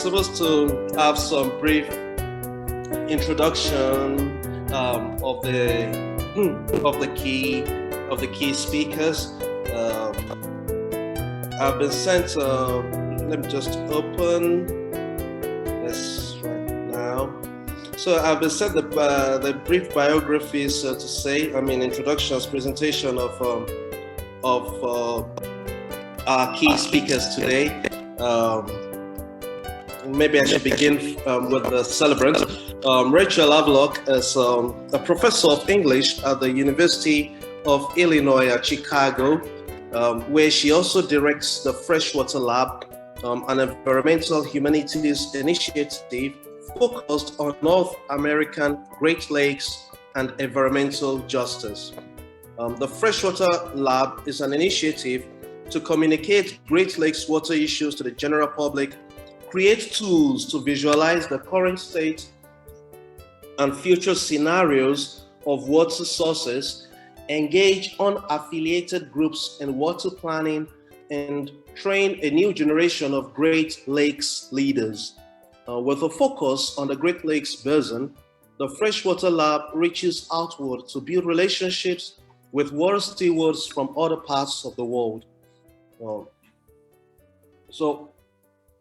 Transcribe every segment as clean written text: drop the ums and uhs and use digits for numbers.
supposed to have some brief introduction of the key speakers. I've been sent. Let me just open this right now. So I've been sent the brief biographies, to say. Introductions, presentation of our key speakers today. Maybe I should begin with the celebrant. Rachel Havrelock is a professor of English at the University of Illinois at Chicago, where she also directs the Freshwater Lab, an environmental humanities initiative focused on North American Great Lakes and environmental justice. The Freshwater Lab is an initiative to communicate Great Lakes water issues to the general public, create tools to visualize the current state and future scenarios of water sources, engage unaffiliated groups in water planning, and train a new generation of Great Lakes leaders. With a focus on the Great Lakes Basin, the Freshwater Lab reaches outward to build relationships with water stewards from other parts of the world.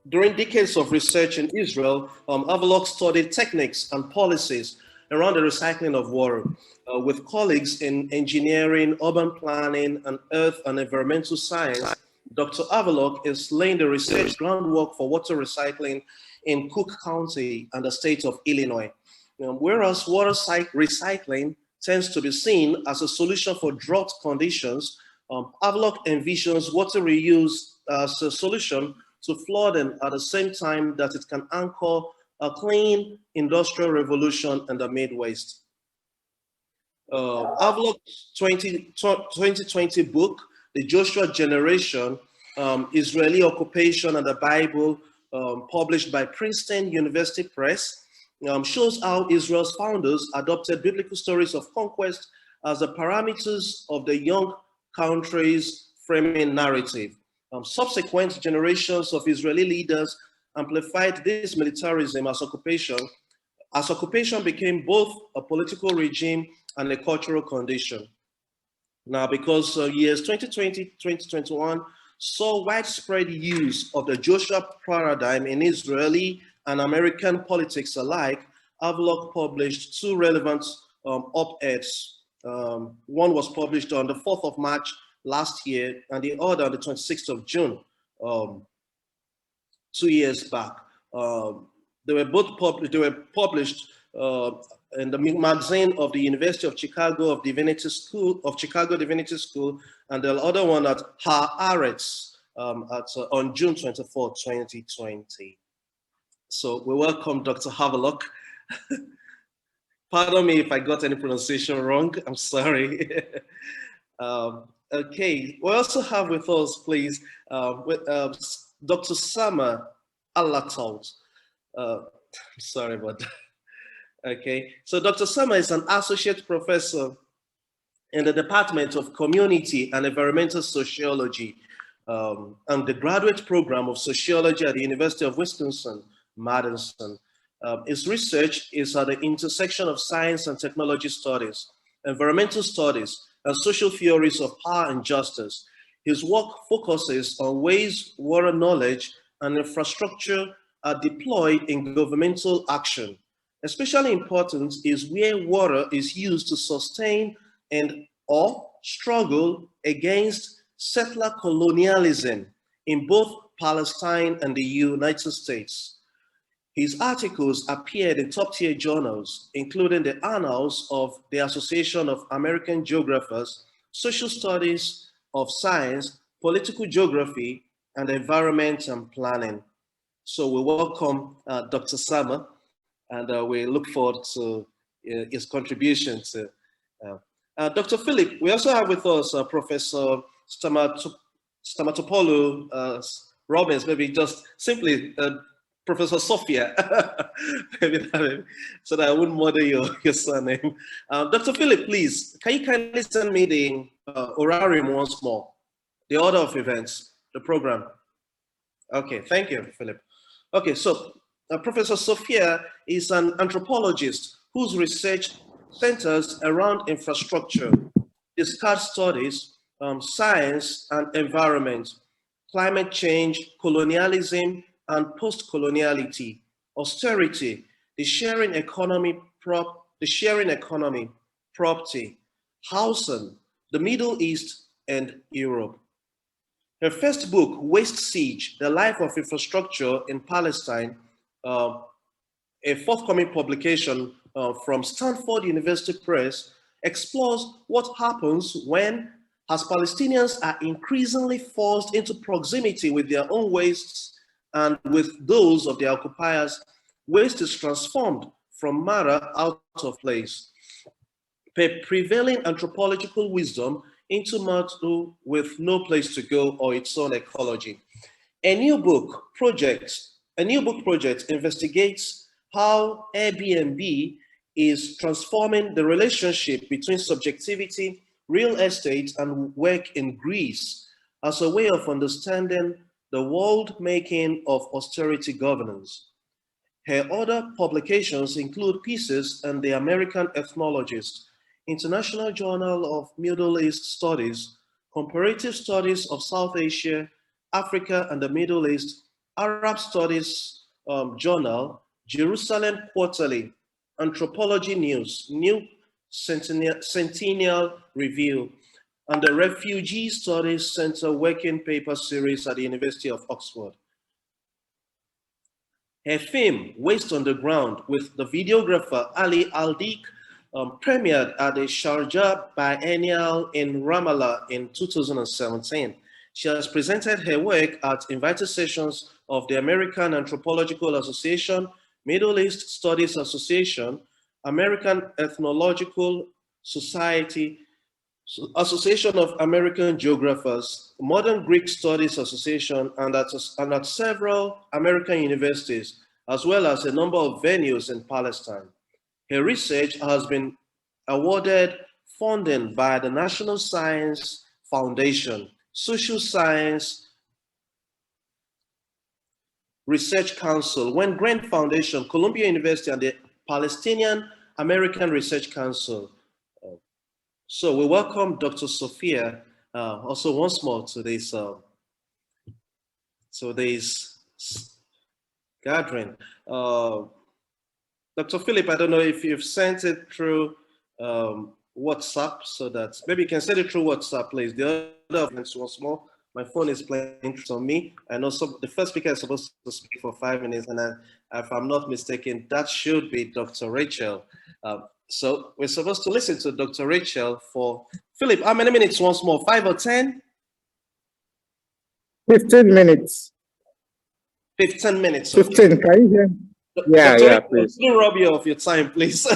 During decades of research in Israel, Havrelock studied techniques and policies around the recycling of water. With colleagues in engineering, urban planning, and earth and environmental science, Dr. Havrelock is laying the research groundwork for water recycling in Cook County and the state of Illinois. Whereas water recycling tends to be seen as a solution for drought conditions, Havrelock envisions water reuse as a solution to flooding at the same time that it can anchor a clean industrial revolution in the Midwest. Havrelock's 2020 book, The Joshua Generation, Israeli Occupation and the Bible, published by Princeton University Press, shows how Israel's founders adopted biblical stories of conquest as the parameters of the young country's framing narrative. Subsequent generations of Israeli leaders amplified this militarism as occupation became both a political regime and a cultural condition. Now, because years 2020, 2021 saw widespread use of the Joshua paradigm in Israeli and American politics alike, Havrelock published two relevant op-eds. One was published on the 4th of March last year, and the other on the 26th of June, 2 years back. They were published in the magazine of the University of Chicago Chicago Divinity School, and the other one at Haaretz on June 24, 2020. So we welcome Dr. Havrelock. Pardon me if I got any pronunciation wrong, I'm sorry. Okay, we also have with us, please, Dr. Sama Alatout. Sorry about that. Okay, so Dr. Sama is an associate professor in the Department of Community and Environmental Sociology and the graduate program of sociology at the University of Wisconsin-Madison. His research is at the intersection of science and technology studies, environmental studies, and social theories of power and justice. His work focuses on ways water knowledge and infrastructure are deployed in governmental action. Especially important is where water is used to sustain or struggle against settler colonialism in both Palestine and the United States. His articles appeared in top-tier journals, including the Annals of the Association of American Geographers, Social Studies of Science, Political Geography, and Environment and Planning. So we welcome Dr. Sama, and we look forward to his contribution to. Dr. Philip, we also have with us Professor Stamatopoulos Robbins, maybe just simply Professor Sophia, so that I wouldn't murder your surname. Dr. Philip, please, can you kindly send me the horarium once more, the order of events, the program? Okay, thank you, Philip. Okay, so Professor Sophia is an anthropologist whose research centers around infrastructure, discard studies, science and environment, climate change, colonialism and post-coloniality, austerity, the sharing economy, property, housing, the Middle East and Europe. Her first book, Waste Siege, The Life of Infrastructure in Palestine, uh, a forthcoming publication from Stanford University Press, explores what happens when, as Palestinians are increasingly forced into proximity with their own wastes and with those of their occupiers, waste is transformed from matter out of place. Prevailing anthropological wisdom into matter with no place to go or its own ecology. A new book project investigates how Airbnb is transforming the relationship between subjectivity, real estate, and work in Greece as a way of understanding the world making of austerity governance. Her other publications include pieces in the American Ethnologist, International Journal of Middle East Studies, Comparative Studies of South Asia, Africa and the Middle East, Arab Studies Journal, Jerusalem Quarterly, Anthropology News, New Centennial Review, and the Refugee Studies Center Working Paper Series at the University of Oxford. Her film, Waste on the Ground, with the videographer Ali Aldik, premiered at the Sharjah Biennial in Ramallah in 2017. She has presented her work at invited sessions of the American Anthropological Association, Middle East Studies Association, American Ethnological Society, Association of American Geographers, Modern Greek Studies Association, and at several American universities, as well as a number of venues in Palestine. Her research has been awarded funding by the National Science Foundation, Social Science Research Council, When Grant Foundation, Columbia University, and the Palestinian American Research Council. So we welcome Dr. Sophia also once more to this gathering. Dr. Philip, I don't know if you've sent it through WhatsApp, so that maybe you can send it through WhatsApp, please. The other friends once more. My phone is playing on me. I know the first speaker is supposed to speak for 5 minutes, and if I'm not mistaken, that should be Dr. Rachel. So we're supposed to listen to Dr. Rachel for, Philip, how many minutes once more? 5 or 10? 15 minutes. 15 minutes. 15, okay. Can you hear? Yeah, Dr. yeah, Rachel, please. don't rob you of your time, please.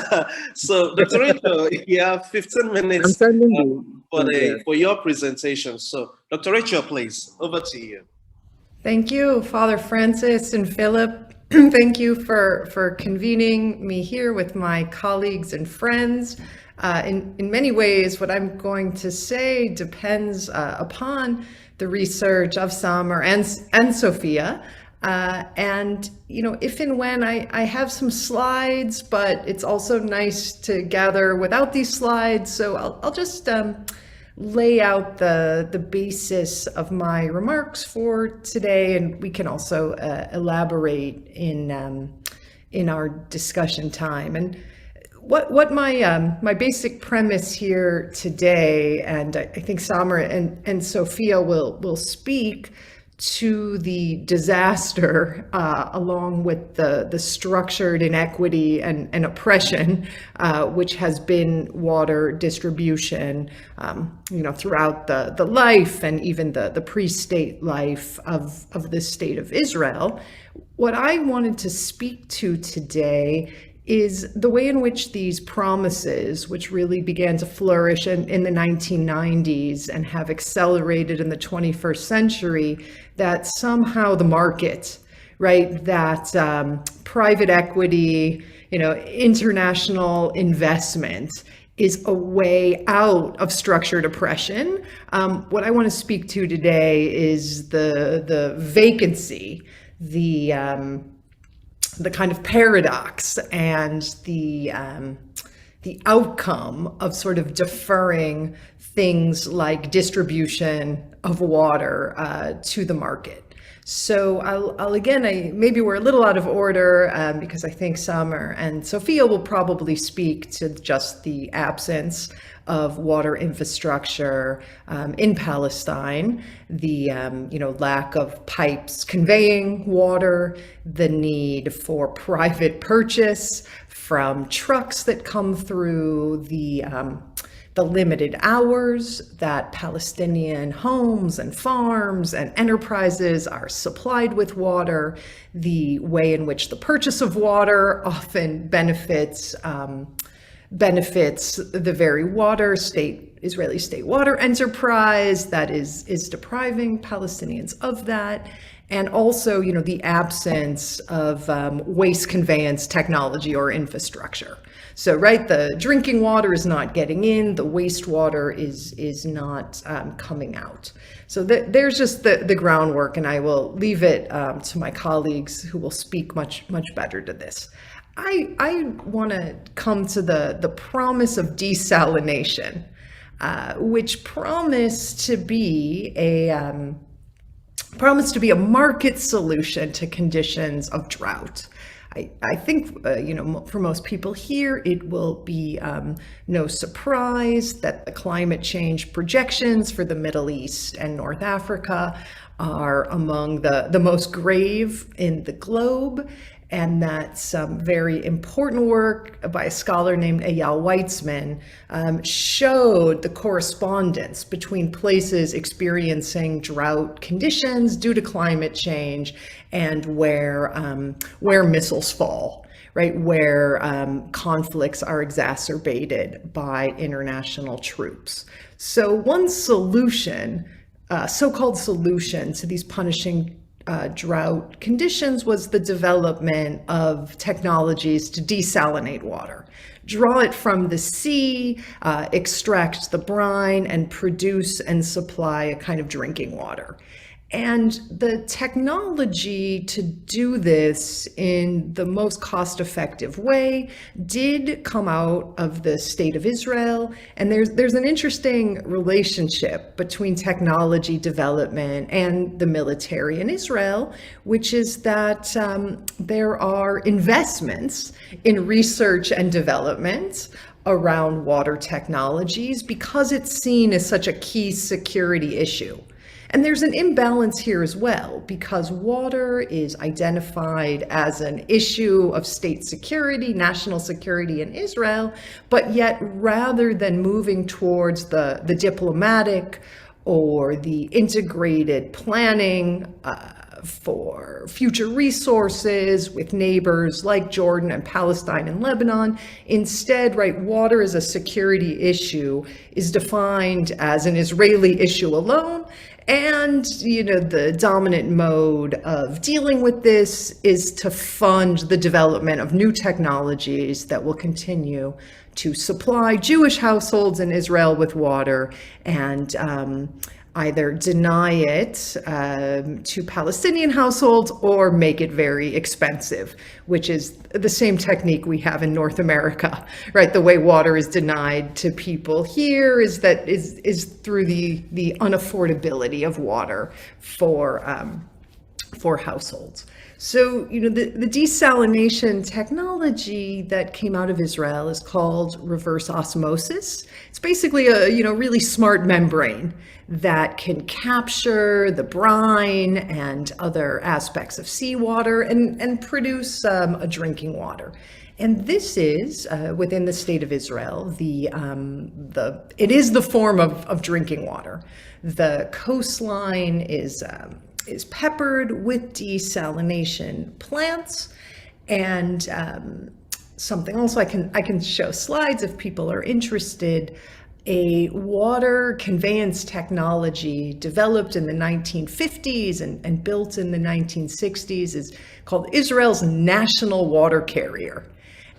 So, Dr. Rachel, you have 15 minutes I'm sending for your presentation. So, Dr. Rachel, please, over to you. Thank you, Father Francis and Philip. Thank you for convening me here with my colleagues and friends. In many ways, what I'm going to say depends upon the research of Samer and Sophia. And, you know, if and when I have some slides, but it's also nice to gather without these slides. So I'll just lay out the basis of my remarks for today, and we can also elaborate in our discussion time. And what my basic premise here today, and I think Samer and Sophia will speak to the disaster along with the structured inequity and oppression, which has been water distribution, throughout the life and even the pre-state life of the state of Israel. What I wanted to speak to today is the way in which these promises, which really began to flourish in the 1990s and have accelerated in the 21st century, that somehow the market, right, that private equity, international investment is a way out of structured oppression. What I want to speak to today is the vacancy the kind of paradox and the outcome of sort of deferring things like distribution of water to the market. So I'll again, maybe we're a little out of order because I think Summer and Sophia will probably speak to just the absence of water infrastructure in Palestine, the lack of pipes conveying water, the need for private purchase from trucks that come through, the limited hours that Palestinian homes and farms and enterprises are supplied with water, the way in which the purchase of water often benefits the very Israeli state water enterprise that is depriving Palestinians of that. And also, the absence of waste conveyance technology or infrastructure. So, right, the drinking water is not getting in, the wastewater is not coming out. So there's just the groundwork, and I will leave it to my colleagues who will speak much better to this. I want to come to the promise of desalination, which promised to be a market solution to conditions of drought. I think, for most people here, it will be no surprise that the climate change projections for the Middle East and North Africa are among the most grave in the globe, and that some very important work by a scholar named Eyal Weitzman showed the correspondence between places experiencing drought conditions due to climate change and where missiles fall, right, where conflicts are exacerbated by international troops. So one solution, so-called solution to these punishing drought conditions was the development of technologies to desalinate water, draw it from the sea, extract the brine, and produce and supply a kind of drinking water. And the technology to do this in the most cost-effective way did come out of the State of Israel. And there's an interesting relationship between technology development and the military in Israel, which is that there are investments in research and development around water technologies because it's seen as such a key security issue. And there's an imbalance here as well, because water is identified as an issue of state security, national security in Israel, but yet rather than moving towards the diplomatic or the integrated planning for future resources with neighbors like Jordan and Palestine and Lebanon. Instead, right, water as a security issue is defined as an Israeli issue alone. And, the dominant mode of dealing with this is to fund the development of new technologies that will continue to supply Jewish households in Israel with water and either deny it to Palestinian households or make it very expensive, which is the same technique we have in North America, right? The way water is denied to people here is through the unaffordability of water for households. So, the desalination technology that came out of Israel is called reverse osmosis. It's basically a, really smart membrane that can capture the brine and other aspects of seawater and produce a drinking water. And this is within the State of Israel. It is the form of drinking water. The coastline is peppered with desalination plants, and something else I can show slides if people are interested. A water conveyance technology developed in the 1950s and built in the 1960s is called Israel's national water carrier.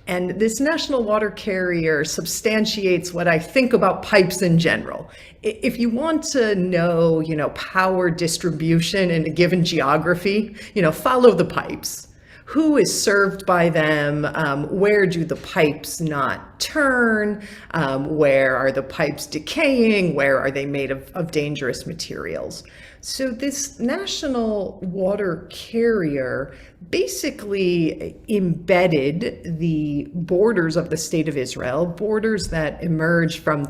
And this national water carrier substantiates what I think about pipes in general. If you want to know, power distribution in a given geography, follow the pipes. Who is served by them? Where do the pipes not turn? Where are the pipes decaying? Where are they made of dangerous materials? So this national water carrier basically embedded the borders of the state of Israel, borders that emerged from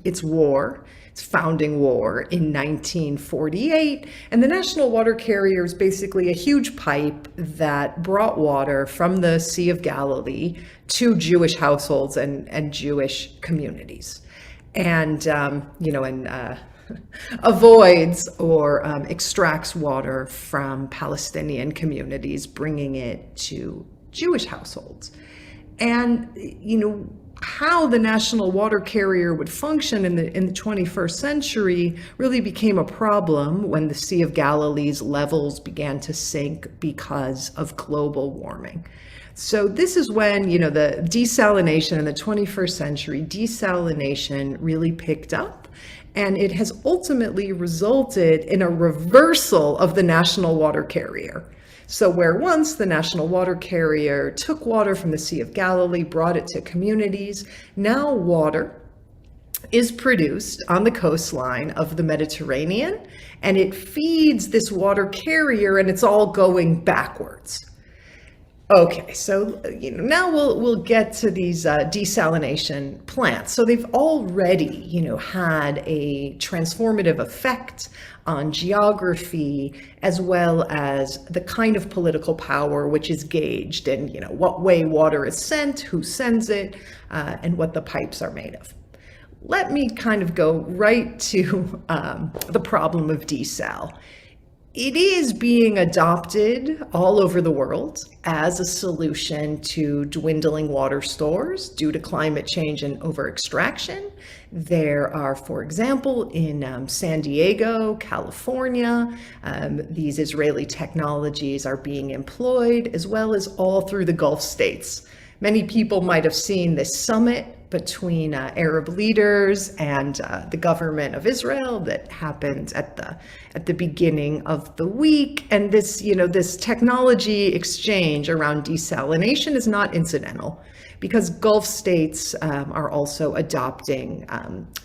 its founding war in 1948. And the national water carrier is basically a huge pipe that brought water from the Sea of Galilee to Jewish households and Jewish communities. And, avoids or extracts water from Palestinian communities, bringing it to Jewish households. And, how the national water carrier would function in the 21st century really became a problem when the Sea of Galilee's levels began to sink because of global warming. So this is when, the desalination in the 21st century, desalination really picked up. And it has ultimately resulted in a reversal of the national water carrier. So where once the national water carrier took water from the Sea of Galilee, brought it to communities, now water is produced on the coastline of the Mediterranean, and it feeds this water carrier, and it's all going backwards. Okay, so now we'll get to these desalination plants. So they've already, had a transformative effect on geography, as well as the kind of political power which is gauged in, what way water is sent, who sends it, and what the pipes are made of. Let me kind of go right to the problem of desal. It is being adopted all over the world as a solution to dwindling water stores due to climate change and over-extraction. There are, for example, in San Diego, California, these Israeli technologies are being employed, as well as all through the Gulf states. Many people might have seen this summit between Arab leaders and the government of Israel that happened at the beginning of the week. And this, this technology exchange around desalination is not incidental, because Gulf states are also adopting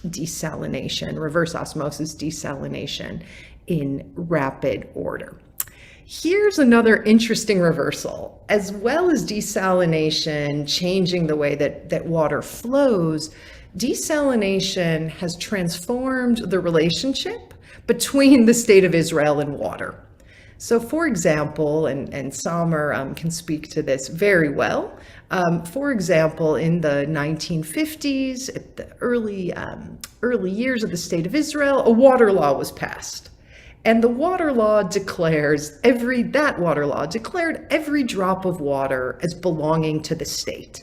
desalination, reverse osmosis desalination, in rapid order. Here's another interesting reversal. As well as desalination changing the way that water flows, desalination has transformed the relationship between the state of Israel and water. So for example, and Samer can speak to this very well, for example, in the 1950s, at the early years of the state of Israel, a water law was passed. And the water law declared every drop of water as belonging to the state.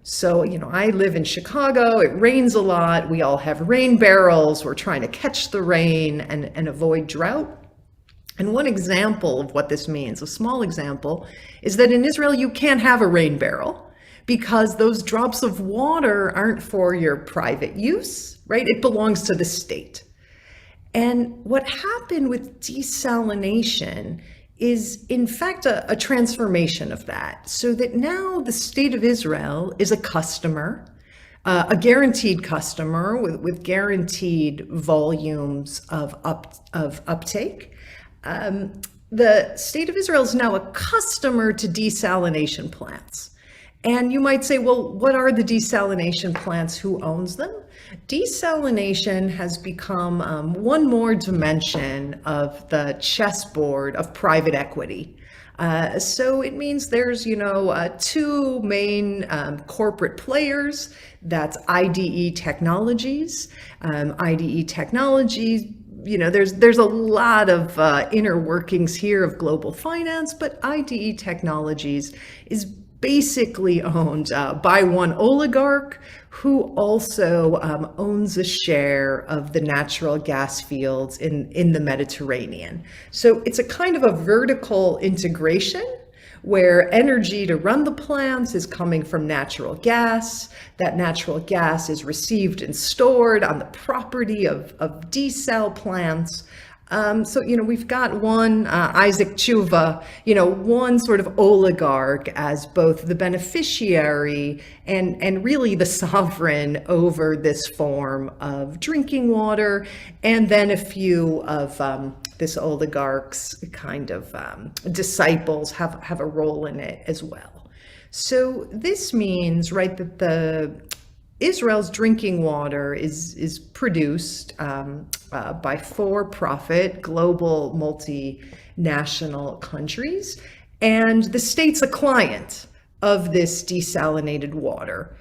So, I live in Chicago, it rains a lot, we all have rain barrels, we're trying to catch the rain and avoid drought. And one example of what this means, a small example, is that in Israel you can't have a rain barrel because those drops of water aren't for your private use, right? It belongs to the state. And what happened with desalination is, in fact, a transformation of that, so that now the state of Israel is a customer, a guaranteed customer with guaranteed volumes of uptake. The state of Israel is now a customer to desalination plants. And you might say, well, what are the desalination plants? Who owns them? Desalination has become one more dimension of the chessboard of private equity. So it means there's, two main corporate players. That's IDE Technologies. IDE Technologies, there's a lot of inner workings here of global finance, but IDE Technologies is basically owned by one oligarch who also owns a share of the natural gas fields in the Mediterranean. So it's a kind of a vertical integration where energy to run the plants is coming from natural gas. That natural gas is received and stored on the property of desal plants. So, we've got one, Isaac Chuva, one sort of oligarch as both the beneficiary and really the sovereign over this form of drinking water, and then a few of this oligarch's kind of disciples have a role in it as well. So this means, right, that Israel's drinking water is produced by for-profit global multinational countries, and the state's a client of this desalinated water.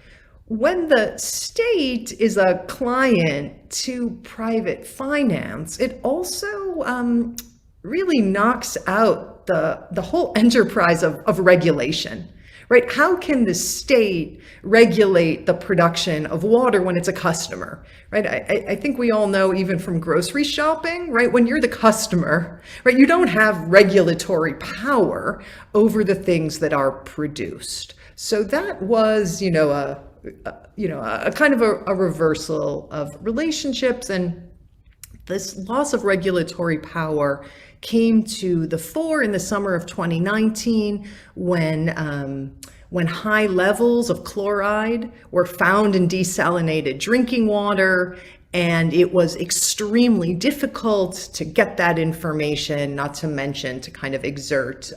When the state is a client to private finance, it also really knocks out the whole enterprise of regulation. Right? How can the state regulate the production of water when it's a customer? Right? I think we all know, even from grocery shopping, right? When you're the customer, right, you don't have regulatory power over the things that are produced. So that was, a kind of a reversal of relationships, and this loss of regulatory power came to the fore in the summer of 2019 when high levels of chloride were found in desalinated drinking water, and it was extremely difficult to get that information, not to mention to kind of exert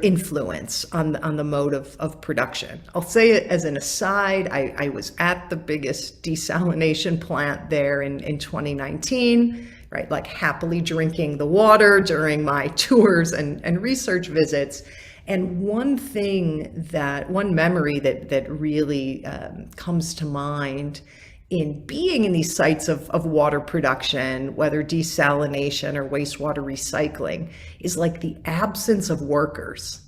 influence on the mode of production. I'll say it as an aside, I was at the biggest desalination plant there in 2019, right? Like happily drinking the water during my tours and research visits. And one memory that really comes to mind in being in these sites of water production, whether desalination or wastewater recycling, is like the absence of workers.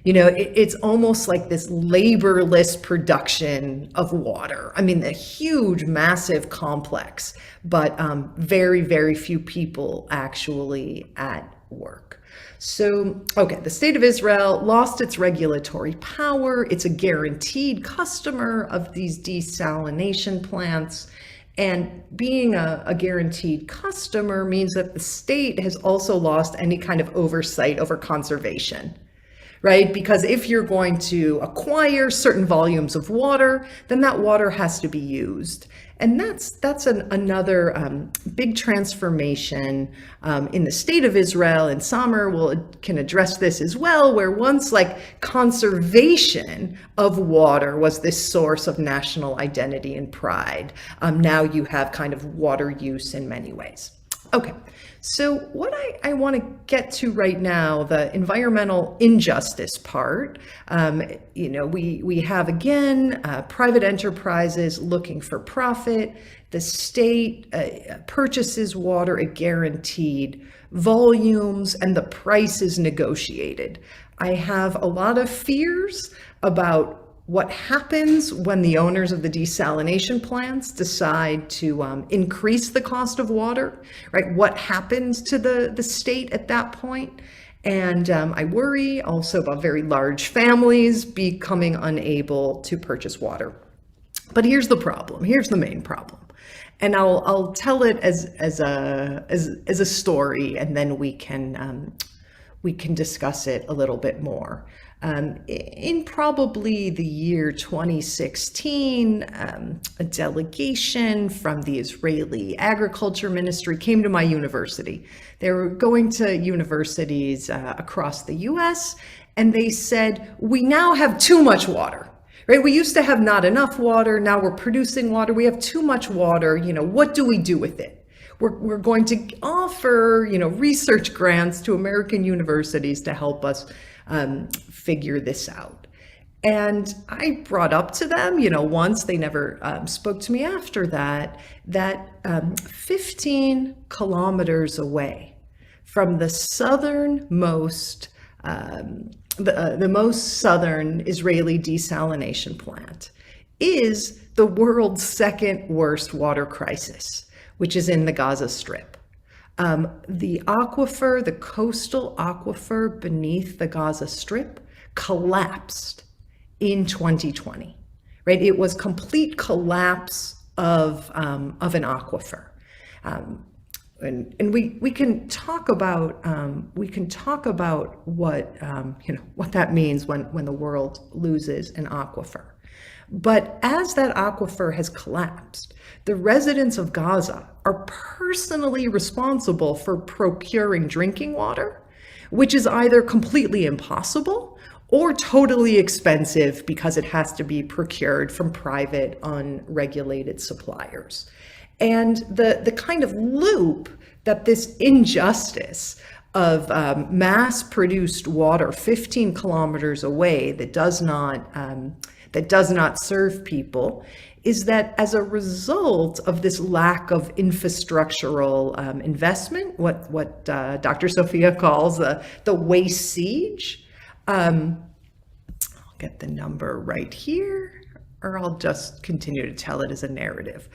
It's almost like this laborless production of water. I mean, a huge, massive complex, but very, very few people actually at work. So, okay, the state of Israel lost its regulatory power. It's a guaranteed customer of these desalination plants. And being a guaranteed customer means that the state has also lost any kind of oversight over conservation, right? Because if you're going to acquire certain volumes of water, then that water has to be used. And that's another big transformation in the state of Israel. And Samer can address this as well, where once like conservation of water was this source of national identity and pride, now you have kind of water use in many ways. Okay, so what I want to get to right now, the environmental injustice part, we have again private enterprises looking for profit. The state purchases water at guaranteed volumes, and the price is negotiated. I have a lot of fears about what happens when the owners of the desalination plants decide to increase the cost of water, right? What happens to the state at that point? And I worry also about very large families becoming unable to purchase water. But here's the problem. Here's the main problem. And I'll tell it as a story, and then we can discuss it a little bit more. In probably the year 2016, a delegation from the Israeli Agriculture Ministry came to my university. They were going to universities across the US, and they said, we now have too much water. Right? We used to have not enough water. Now we're producing water. We have too much water. What do we do with it? We're going to offer, research grants to American universities to help us figure this out. And I brought up to them, once, they never spoke to me after that 15 kilometers away from the southernmost, the most southern Israeli desalination plant is the world's second worst water crisis, which is in the Gaza Strip. The aquifer, the coastal aquifer beneath the Gaza Strip collapsed in 2020, right? It was complete collapse of an aquifer. And we can talk about what what that means when the world loses an aquifer. But as that aquifer has collapsed, the residents of Gaza are personally responsible for procuring drinking water, which is either completely impossible or totally expensive because it has to be procured from private, unregulated suppliers. And the kind of loop that this injustice of mass-produced water 15 kilometers away that does not serve people is that as a result of this lack of infrastructural investment, what Dr. Sophia calls the waste siege. I'll get the number right here, or I'll just continue to tell it as a narrative.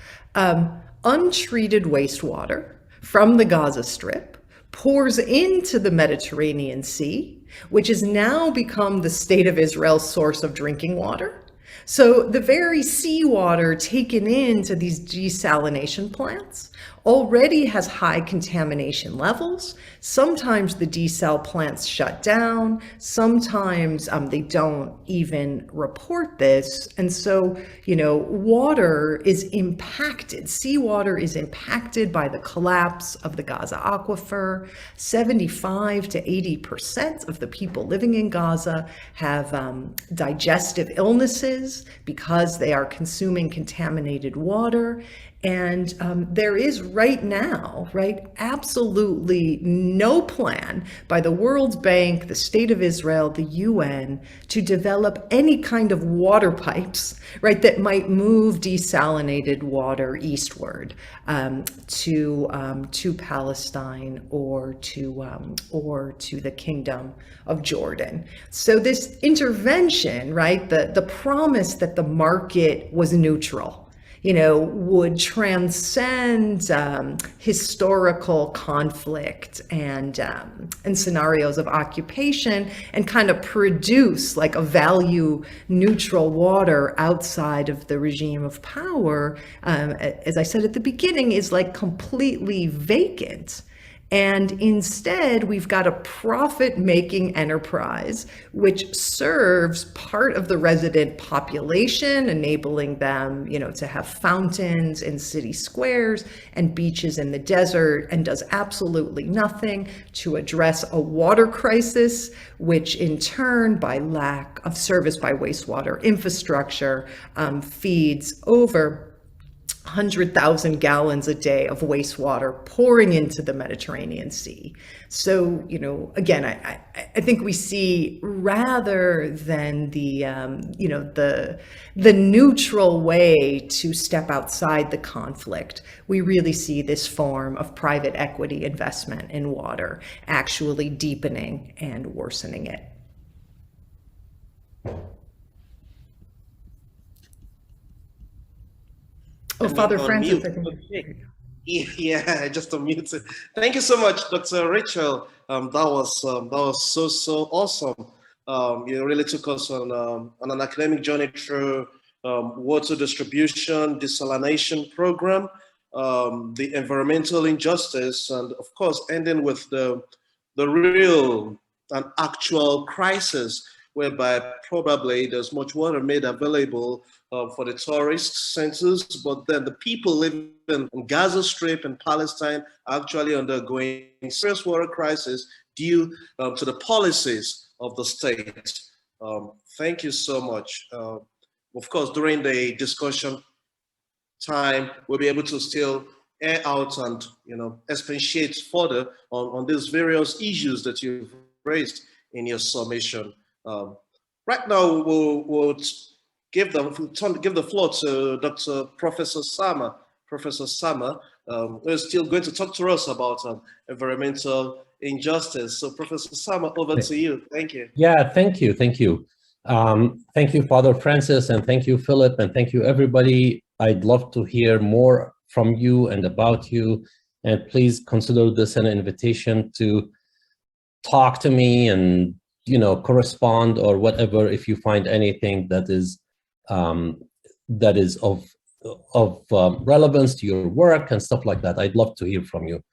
Untreated wastewater from the Gaza Strip pours into the Mediterranean Sea, which has now become the State of Israel's source of drinking water. So the very seawater taken into these desalination plants already has high contamination levels. Sometimes the desal plants shut down. Sometimes they don't even report this. And so, water is impacted. Seawater is impacted by the collapse of the Gaza aquifer. 75 to 80% of the people living in Gaza have digestive illnesses because they are consuming contaminated water. And there is right now, absolutely no plan by the World Bank, the State of Israel, the UN to develop any kind of water pipes, that might move desalinated water eastward to Palestine or to the Kingdom of Jordan. So this intervention, the promise that the market was neutral, would transcend historical conflict and scenarios of occupation and kind of produce like a value neutral water outside of the regime of power, as I said at the beginning, is like completely vacant. And instead, we've got a profit-making enterprise which serves part of the resident population, enabling them, to have fountains in city squares and beaches in the desert, and does absolutely nothing to address a water crisis, which in turn, by lack of service by wastewater infrastructure, feeds over 100,000 gallons a day of wastewater pouring into the Mediterranean Sea. So, again, I think we see, rather than the neutral way to step outside the conflict, we really see this form of private equity investment in water actually deepening and worsening it. Oh, Father Francis. Yeah, just unmuted. Thank you so much, Dr. Rachel. That was so awesome. You really took us on an academic journey through water distribution, desalination program, the environmental injustice, and of course, ending with the real and actual crisis, whereby probably there's much water made available for the tourist centers, but then the people living in Gaza Strip and Palestine are actually undergoing serious water crisis due to the policies of the state. Thank you so much. Of course, during the discussion time, we'll be able to still air out and expatiate further on these various issues that you've raised in your submission. Right now, we'll give the floor to Dr. Professor Sama. Professor Sama is still going to talk to us about environmental injustice. So, Professor Sama, over to you. Thank you. Yeah, thank you. Thank you, Father Francis, and thank you, Philip, and thank you, everybody. I'd love to hear more from you and about you. and please consider this an invitation to talk to me and, you know, correspond or whatever if you find anything that is of relevance to your work and stuff like that. I'd love to hear from you.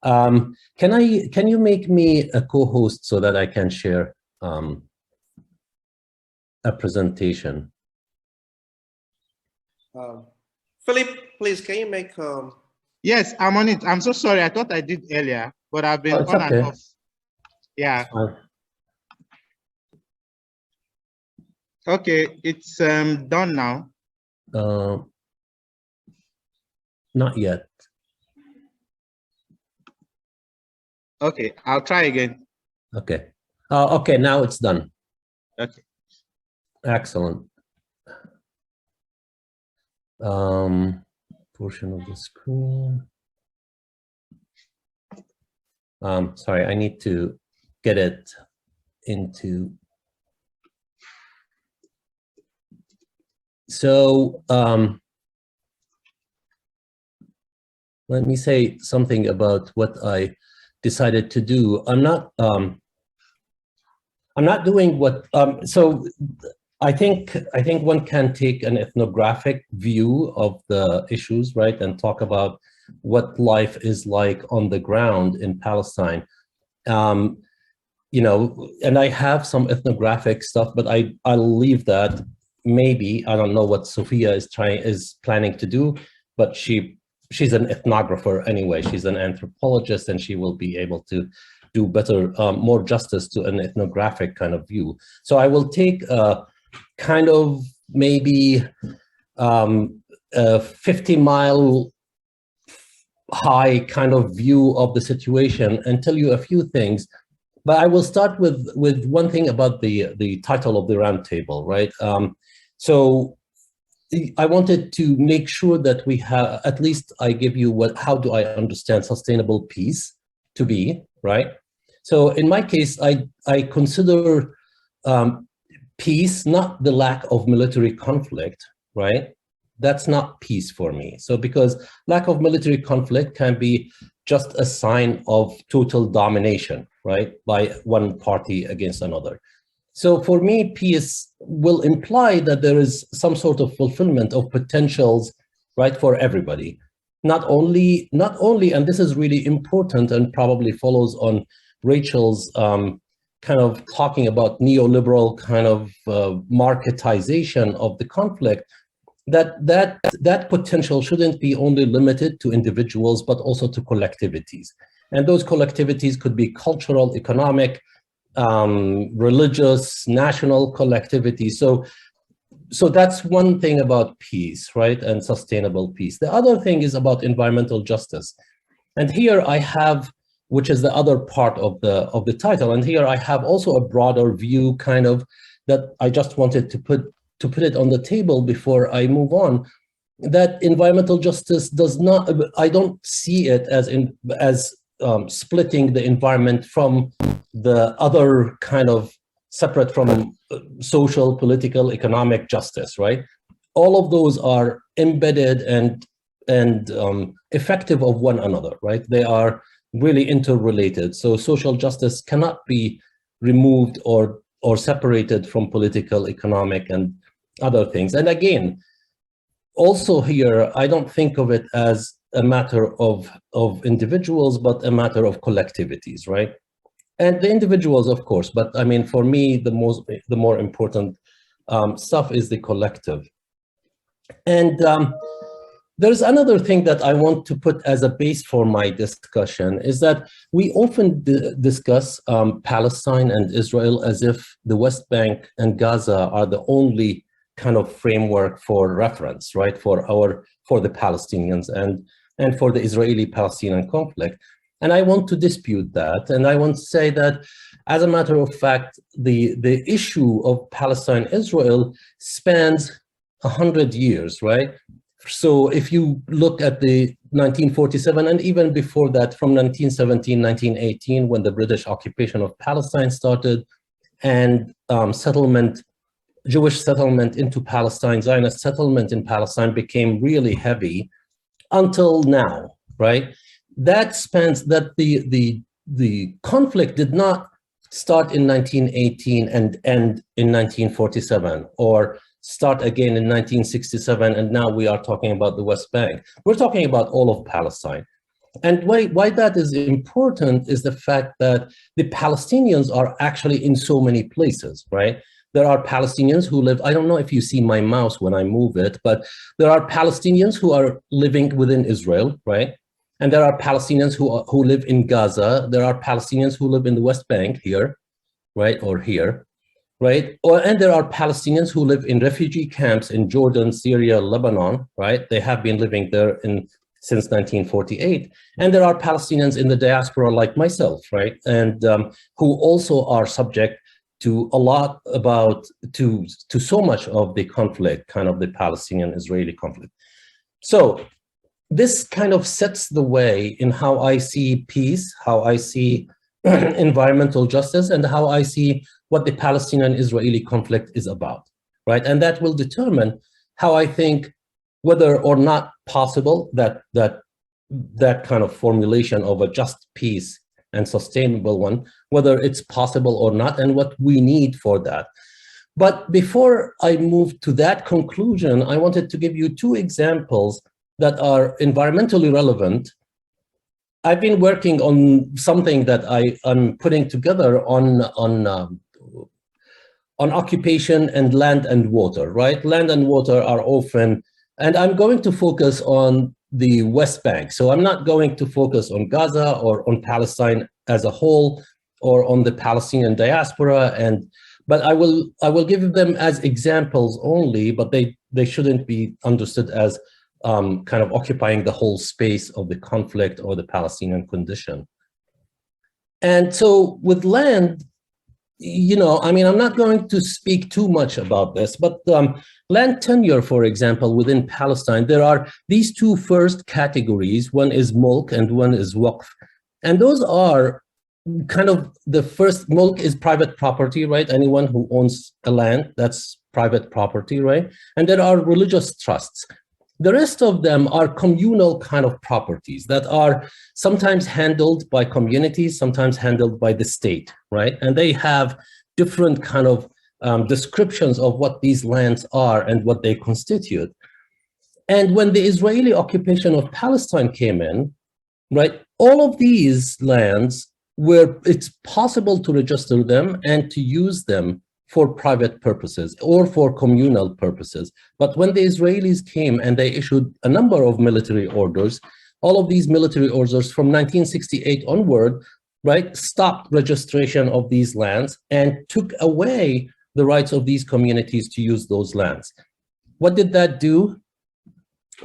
Can you make me a co-host so that I can share a presentation? Philip, please, can you make Yes, I'm on it. I'm so sorry. I thought I did earlier, but I've been on and off. Yeah. Okay, it's done now. Not yet. Okay, I'll try again. Okay. Okay, now it's done. Okay. Excellent. Portion of the screen. Sorry, I need to get it into. So let me say something about what I decided to do. I'm not doing what. So I think one can take an ethnographic view of the issues, right, and talk about what life is like on the ground in Palestine. You know, and I have some ethnographic stuff, but I'll leave that. Maybe I don't know what Sophia is planning to do, but she's an ethnographer anyway. She's an anthropologist, and she will be able to do better, more justice to an ethnographic kind of view. So I will take a kind of maybe a 50-mile high kind of view of the situation and tell you a few things. But I will start with one thing about the title of the roundtable, right? So I wanted to make sure that we have, at least I give you how do I understand sustainable peace to be, right? So in my case, I consider peace not the lack of military conflict, right? That's not peace for me. So because lack of military conflict can be just a sign of total domination, right, by one party against another. So for me, peace will imply that there is some sort of fulfillment of potentials, right, for everybody. Not only, and this is really important and probably follows on Rachel's kind of talking about neoliberal kind of marketization of the conflict, that potential shouldn't be only limited to individuals, but also to collectivities. And those collectivities could be cultural, economic, religious, national collectivity. So that's one thing about peace, right, and sustainable peace. The other thing is about environmental justice. And here I have, which is the other part of the title, and here I have also a broader view kind of that I just wanted to put it on the table before I move on, that environmental justice does not, I don't see it as splitting the environment from the other kind of separate from social, political, economic justice, right? All of those are embedded and effective of one another, right? They are really interrelated. So social justice cannot be removed or separated from political, economic, and other things. And again, also here, I don't think of it as a matter of individuals, but a matter of collectivities, right? And the individuals, of course, but I mean, for me, the more important stuff is the collective. And there's another thing that I want to put as a base for my discussion is that we often discuss Palestine and Israel as if the West Bank and Gaza are the only kind of framework for reference, right, for the Palestinians and for the Israeli-Palestinian conflict. And I want to dispute that. And I want to say that, as a matter of fact, the issue of Palestine-Israel spans 100 years, right? So if you look at the 1947, and even before that, from 1917, 1918, when the British occupation of Palestine started, and Jewish settlement into Palestine, Zionist settlement in Palestine became really heavy until now, right? that spans that the conflict did not start in 1918 and end in 1947, or start again in 1967, and now we are talking about the West Bank. We're talking about all of Palestine. And why that is important is the fact that the Palestinians are actually in so many places, right? There are Palestinians who live, I don't know if you see my mouse when I move it, but there are Palestinians who are living within Israel, right? And there are Palestinians who live in Gaza. There are Palestinians who live in the West Bank here, right, or here, right? And there are Palestinians who live in refugee camps in Jordan, Syria, Lebanon, right? They have been living there since 1948. And there are Palestinians in the diaspora like myself, right? And who also are subject to to so much of the conflict, kind of the Palestinian-Israeli conflict. So this kind of sets the way in how I see peace, how I see environmental justice, and how I see what the Palestinian-Israeli conflict is about, right? And that will determine how I think whether or not possible that kind of formulation of a just peace and sustainable one, whether it's possible or not, and what we need for that. But before I move to that conclusion, I wanted to give you two examples that are environmentally relevant. I've been working on something that I'm putting together on occupation and land and water, right? Land and water are often, and I'm going to focus on the West Bank. So I'm not going to focus on Gaza or on Palestine as a whole or on the Palestinian diaspora, but I will give them as examples only, but they shouldn't be understood as kind of occupying the whole space of the conflict or the Palestinian condition. And so with land, you know, I mean, I'm not going to speak too much about this, but land tenure, for example, within Palestine, there are these two first categories. One is mulk and one is waqf. And those are kind of the first. Mulk is private property, right? Anyone who owns a land, that's private property, right? And there are religious trusts. The rest of them are communal kind of properties that are sometimes handled by communities, sometimes handled by the state, right? And they have different kind of descriptions of what these lands are and what they constitute. And when the Israeli occupation of Palestine came in, right, all of these lands it's possible to register them and to use them for private purposes or for communal purposes. But when the Israelis came and they issued a number of military orders, all of these military orders from 1968 onward, right, stopped registration of these lands and took away the rights of these communities to use those lands. What did that do?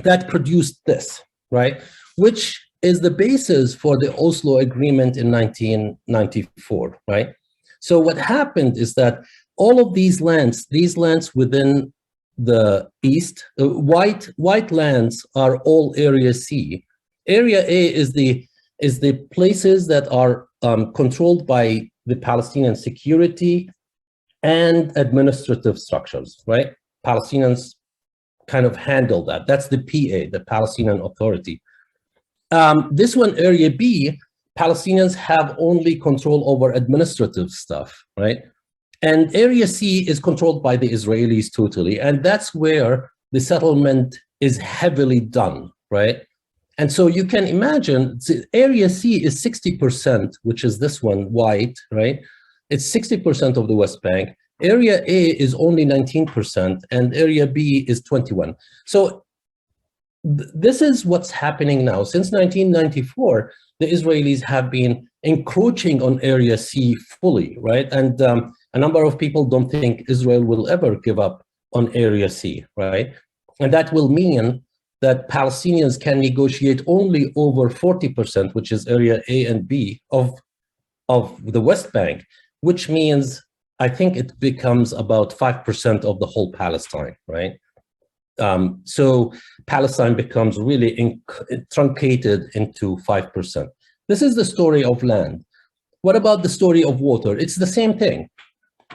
That produced this, right, which is the basis for the Oslo Agreement in 1994, right? So what happened is that all of these lands within the east, white lands are all Area C. Area A is the places that are controlled by the Palestinian security and administrative structures, right? Palestinians kind of handle that. That's the PA, the Palestinian Authority. This one, Area B, Palestinians have only control over administrative stuff, right? And Area C is controlled by the Israelis totally. And that's where the settlement is heavily done, right? And so you can imagine Area C is 60%, which is this one, white, right? It's 60% of the West Bank. Area A is only 19% and Area B is 21%. So this is what's happening now. Since 1994, the Israelis have been encroaching on Area C fully, right? And a number of people don't think Israel will ever give up on Area C, right? And that will mean that Palestinians can negotiate only over 40%, which is Area A and B of the West Bank, which means I think it becomes about 5% of the whole Palestine, right? So Palestine becomes really truncated into 5%. This is the story of land. What about the story of water? It's the same thing.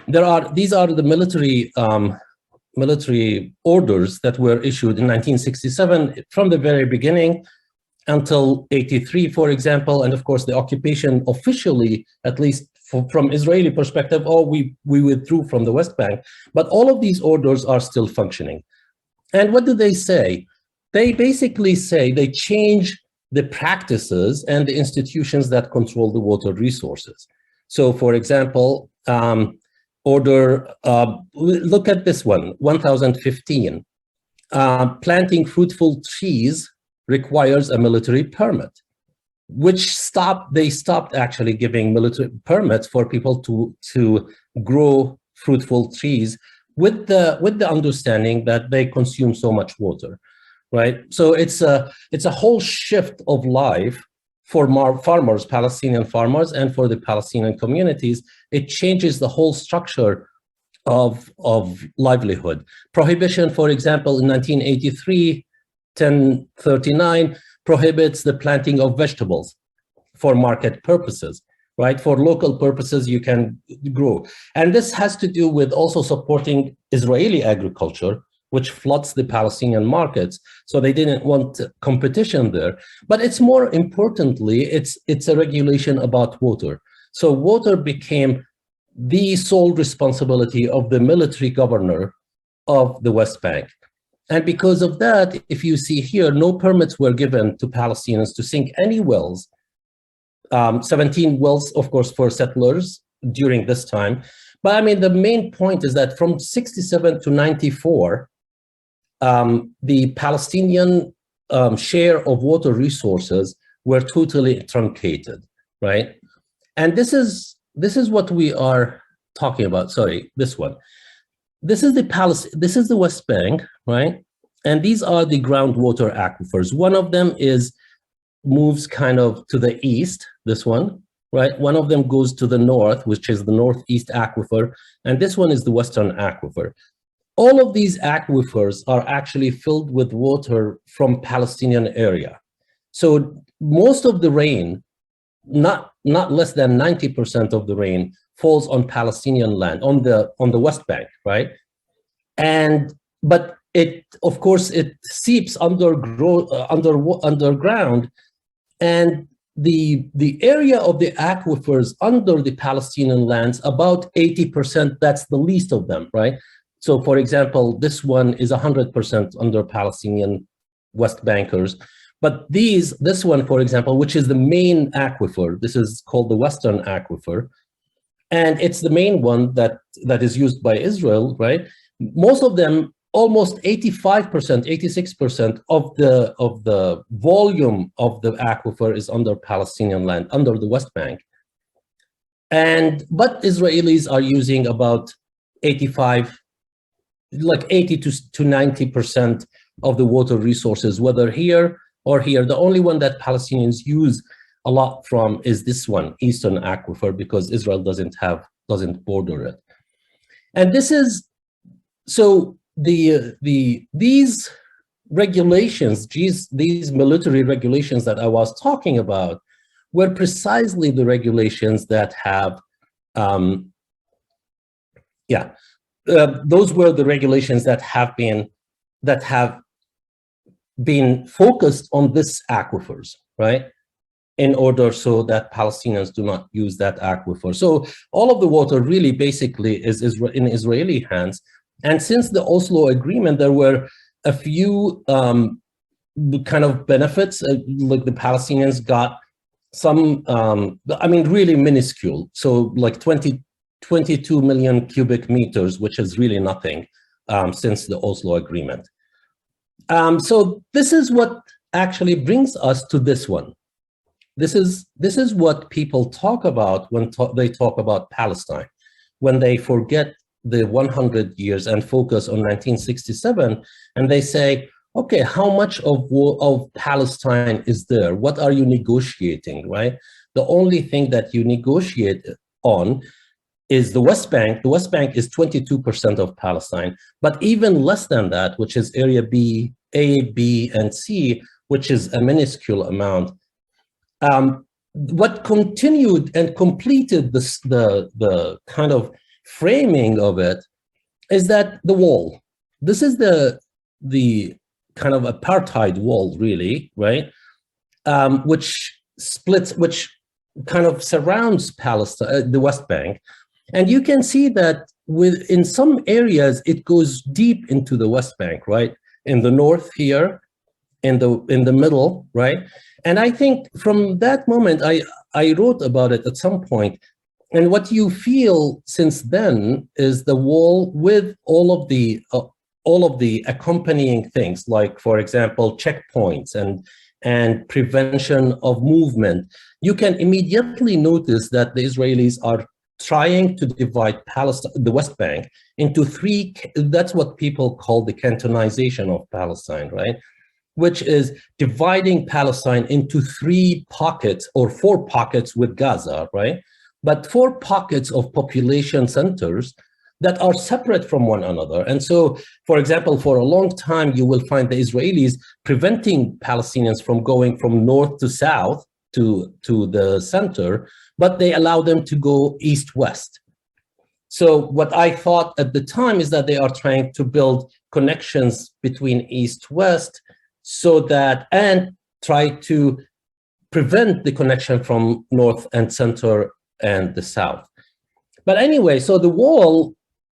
These are the military orders that were issued in 1967 from the very beginning. until 83, for example, and of course the occupation officially, at least from Israeli perspective, we withdrew from the West Bank, but all of these orders are still functioning. And what do they say? They basically say they change the practices and the institutions that control the water resources. So for example, look at this one, 1015. Planting fruitful trees requires a military permit, which they stopped actually giving military permits for people to grow fruitful trees with the understanding that they consume so much water, right? So it's a whole shift of life for farmers, Palestinian farmers, and for the Palestinian communities. It changes the whole structure of livelihood. Prohibition, for example, in 1983, 1039, prohibits the planting of vegetables for market purposes, right? For local purposes, you can grow. And this has to do with also supporting Israeli agriculture, which floods the Palestinian markets. So they didn't want competition there. But it's more importantly, it's a regulation about water. So water became the sole responsibility of the military governor of the West Bank. And because of that, if you see here, no permits were given to Palestinians to sink any wells. 17 wells, of course, for settlers during this time. But I mean, the main point is that from 67 to 94, the Palestinian share of water resources were totally truncated, right? And this is what we are talking about. Sorry, this one. This is the West Bank, right? And these are the groundwater aquifers. One of them moves kind of to the east, this one, right? One of them goes to the north, which is the northeast aquifer, and this one is the western aquifer. All of these aquifers are actually filled with water from Palestinian area. So most of the rain, not less than 90% of the rain, falls on Palestinian land, on the West Bank, right? But of course, it seeps underground, and the area of the aquifers under the Palestinian lands, about 80%, that's the least of them, right? So for example, this one is 100% under Palestinian West Bankers. But this one, for example, which is the main aquifer, this is called the Western Aquifer, and it's the main one that is used by Israel, right? Most of them, almost 85%, 86% of the volume of the aquifer is under Palestinian land, under the West Bank. But Israelis are using about 85, like 80 to 90% of the water resources, whether here or here. The only one that Palestinians use a lot from is this one, Eastern Aquifer, because Israel doesn't border it. And this is, so these regulations, these military regulations that I was talking about, were precisely the regulations that have, those were the regulations that have been focused on this aquifers, right? In order so that Palestinians do not use that aquifer. So all of the water really basically is in Israeli hands. And since the Oslo Agreement, there were a few kind of benefits, like the Palestinians got some, really minuscule. So like 22 million cubic meters, which is really nothing since the Oslo Agreement. So this is what actually brings us to this one. This is what people talk about when they talk about Palestine, when they forget the 100 years and focus on 1967, and they say, okay, how much of Palestine is there? What are you negotiating, right? The only thing that you negotiate on is the West Bank. The West Bank is 22% of Palestine, but even less than that, which is area B, A, B, and C, which is a minuscule amount. What continued and completed the kind of framing of it is that the wall. This is the kind of apartheid wall, really, right? which kind of surrounds Palestine, the West Bank. And you can see that in some areas, it goes deep into the West Bank, right? In the north here, in the middle, right? And I think from that moment, I wrote about it at some point. And what you feel since then is the wall with all of the accompanying things, like, for example, checkpoints and prevention of movement. You can immediately notice that the Israelis are trying to divide Palestine, the West Bank, into three. That's what people call the cantonization of Palestine, right? Which is dividing Palestine into 3 pockets or 4 pockets with Gaza, right? But 4 pockets of population centers that are separate from one another. And so, for example, for a long time, you will find the Israelis preventing Palestinians from going from north to south to the center, but they allow them to go east-west. So what I thought at the time is that they are trying to build connections between east-west so that, and try to prevent the connection from north and center and the south. But anyway, so the wall,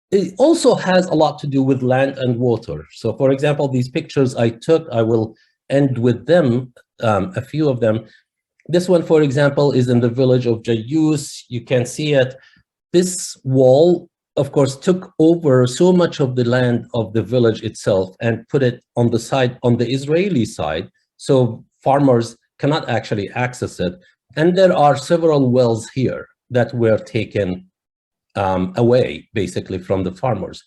it also has a lot to do with land and water. So for example, these pictures I took, I will end with them, a few of them. This one, for example, is in the village of Jayus. You can see it. This wall, of course, took over so much of the land of the village itself and put it on the side, on the Israeli side, so farmers cannot actually access it. And there are several wells here that were taken away, basically, from the farmers.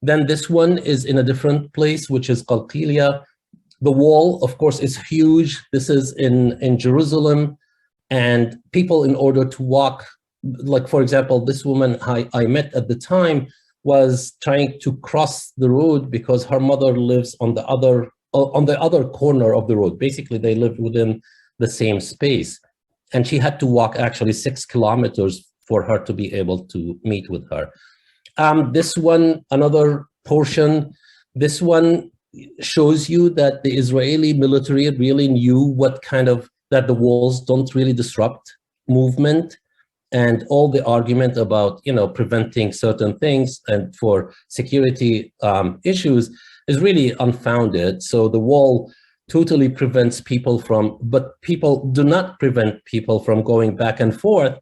Then this one is in a different place, which is Qalqilia. The wall, of course, is huge. This is in Jerusalem, and people, in order to walk, like, for example, this woman I met at the time was trying to cross the road because her mother lives on the other corner of the road. Basically, they live within the same space, and she had to walk actually 6 kilometers for her to be able to meet with her. This one, another portion, this one shows you that the Israeli military really knew what kind of, that the walls don't really disrupt movement, and all the argument about, you know, preventing certain things and for security issues is really unfounded. So the wall totally prevents people from, but people do not prevent people from going back and forth.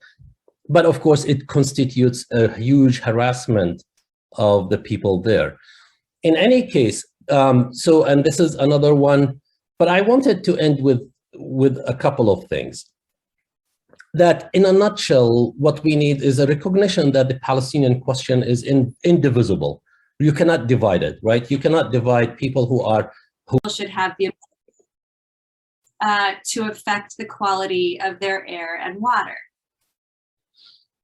But of course, it constitutes a huge harassment of the people there. In any case, so, and this is another one, but I wanted to end with a couple of things. That in a nutshell, what we need is a recognition that the Palestinian question is indivisible. You cannot divide it, right? You cannot divide people who should have the to affect the quality of their air and water.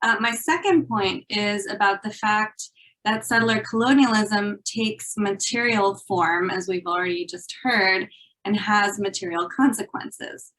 My second point is about the fact that settler colonialism takes material form, as we've already just heard, and has material consequences.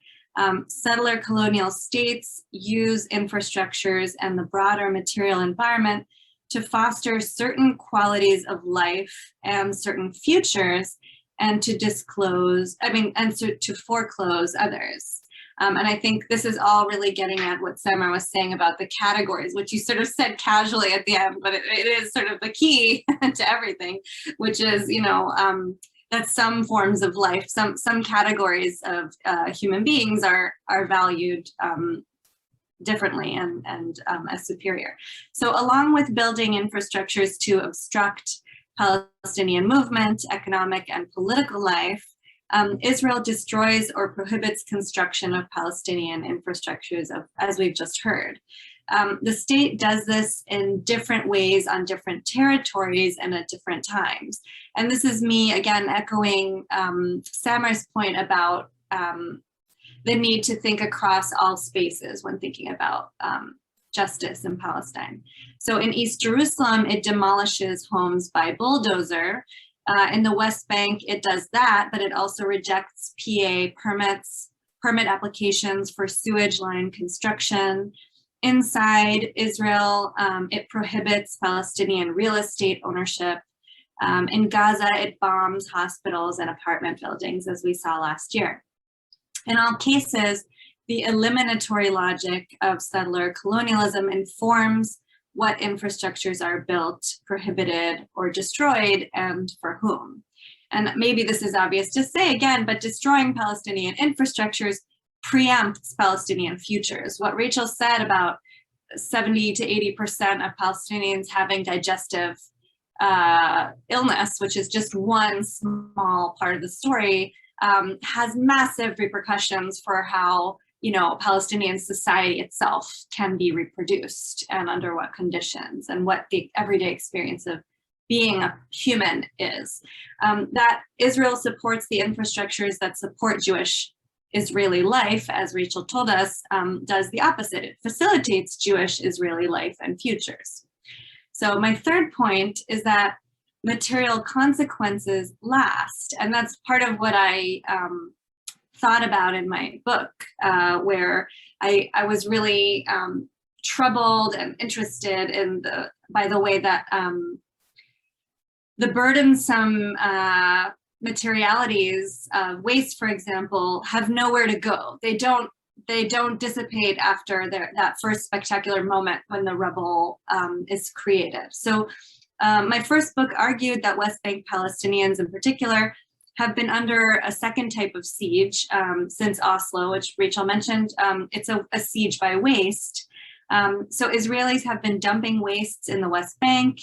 Settler colonial states use infrastructures and the broader material environment to foster certain qualities of life and certain futures, and to to foreclose others. And I think this is all really getting at what Samar was saying about the categories, which you sort of said casually at the end, but it is sort of the key to everything, which is, you know, that some forms of life, some categories of human beings are valued differently and as superior. So along with building infrastructures to obstruct Palestinian movement, economic and political life, Israel destroys or prohibits construction of Palestinian infrastructures, as we've just heard. The state does this in different ways on different territories and at different times. And this is me, again, echoing Samar's point about the need to think across all spaces when thinking about justice in Palestine. So in East Jerusalem, it demolishes homes by bulldozer. In the West Bank, it does that, but it also rejects PA permit applications for sewage line construction. Inside Israel, it prohibits Palestinian real estate ownership. In Gaza, it bombs hospitals and apartment buildings, as we saw last year. In all cases, the eliminatory logic of settler colonialism informs what infrastructures are built, prohibited, or destroyed, and for whom. And maybe this is obvious to say again, but destroying Palestinian infrastructures preempts Palestinian futures. What Rachel said about 70 to 80% of Palestinians having digestive illness, which is just one small part of the story, has massive repercussions for how, you know, Palestinian society itself can be reproduced and under what conditions and what the everyday experience of being a human is. That Israel supports the infrastructures that support Jewish Israeli life, as Rachel told us, does the opposite. It facilitates Jewish Israeli life and futures. So my third point is that material consequences last. And that's part of what I thought about in my book, where I was really troubled and interested in by the way that the burdensome materialities of waste, for example, have nowhere to go. They don't dissipate after that first spectacular moment when the rubble is created. So my first book argued that West Bank Palestinians in particular have been under a second type of siege since Oslo, which Rachel mentioned. It's a siege by waste. So Israelis have been dumping wastes in the West Bank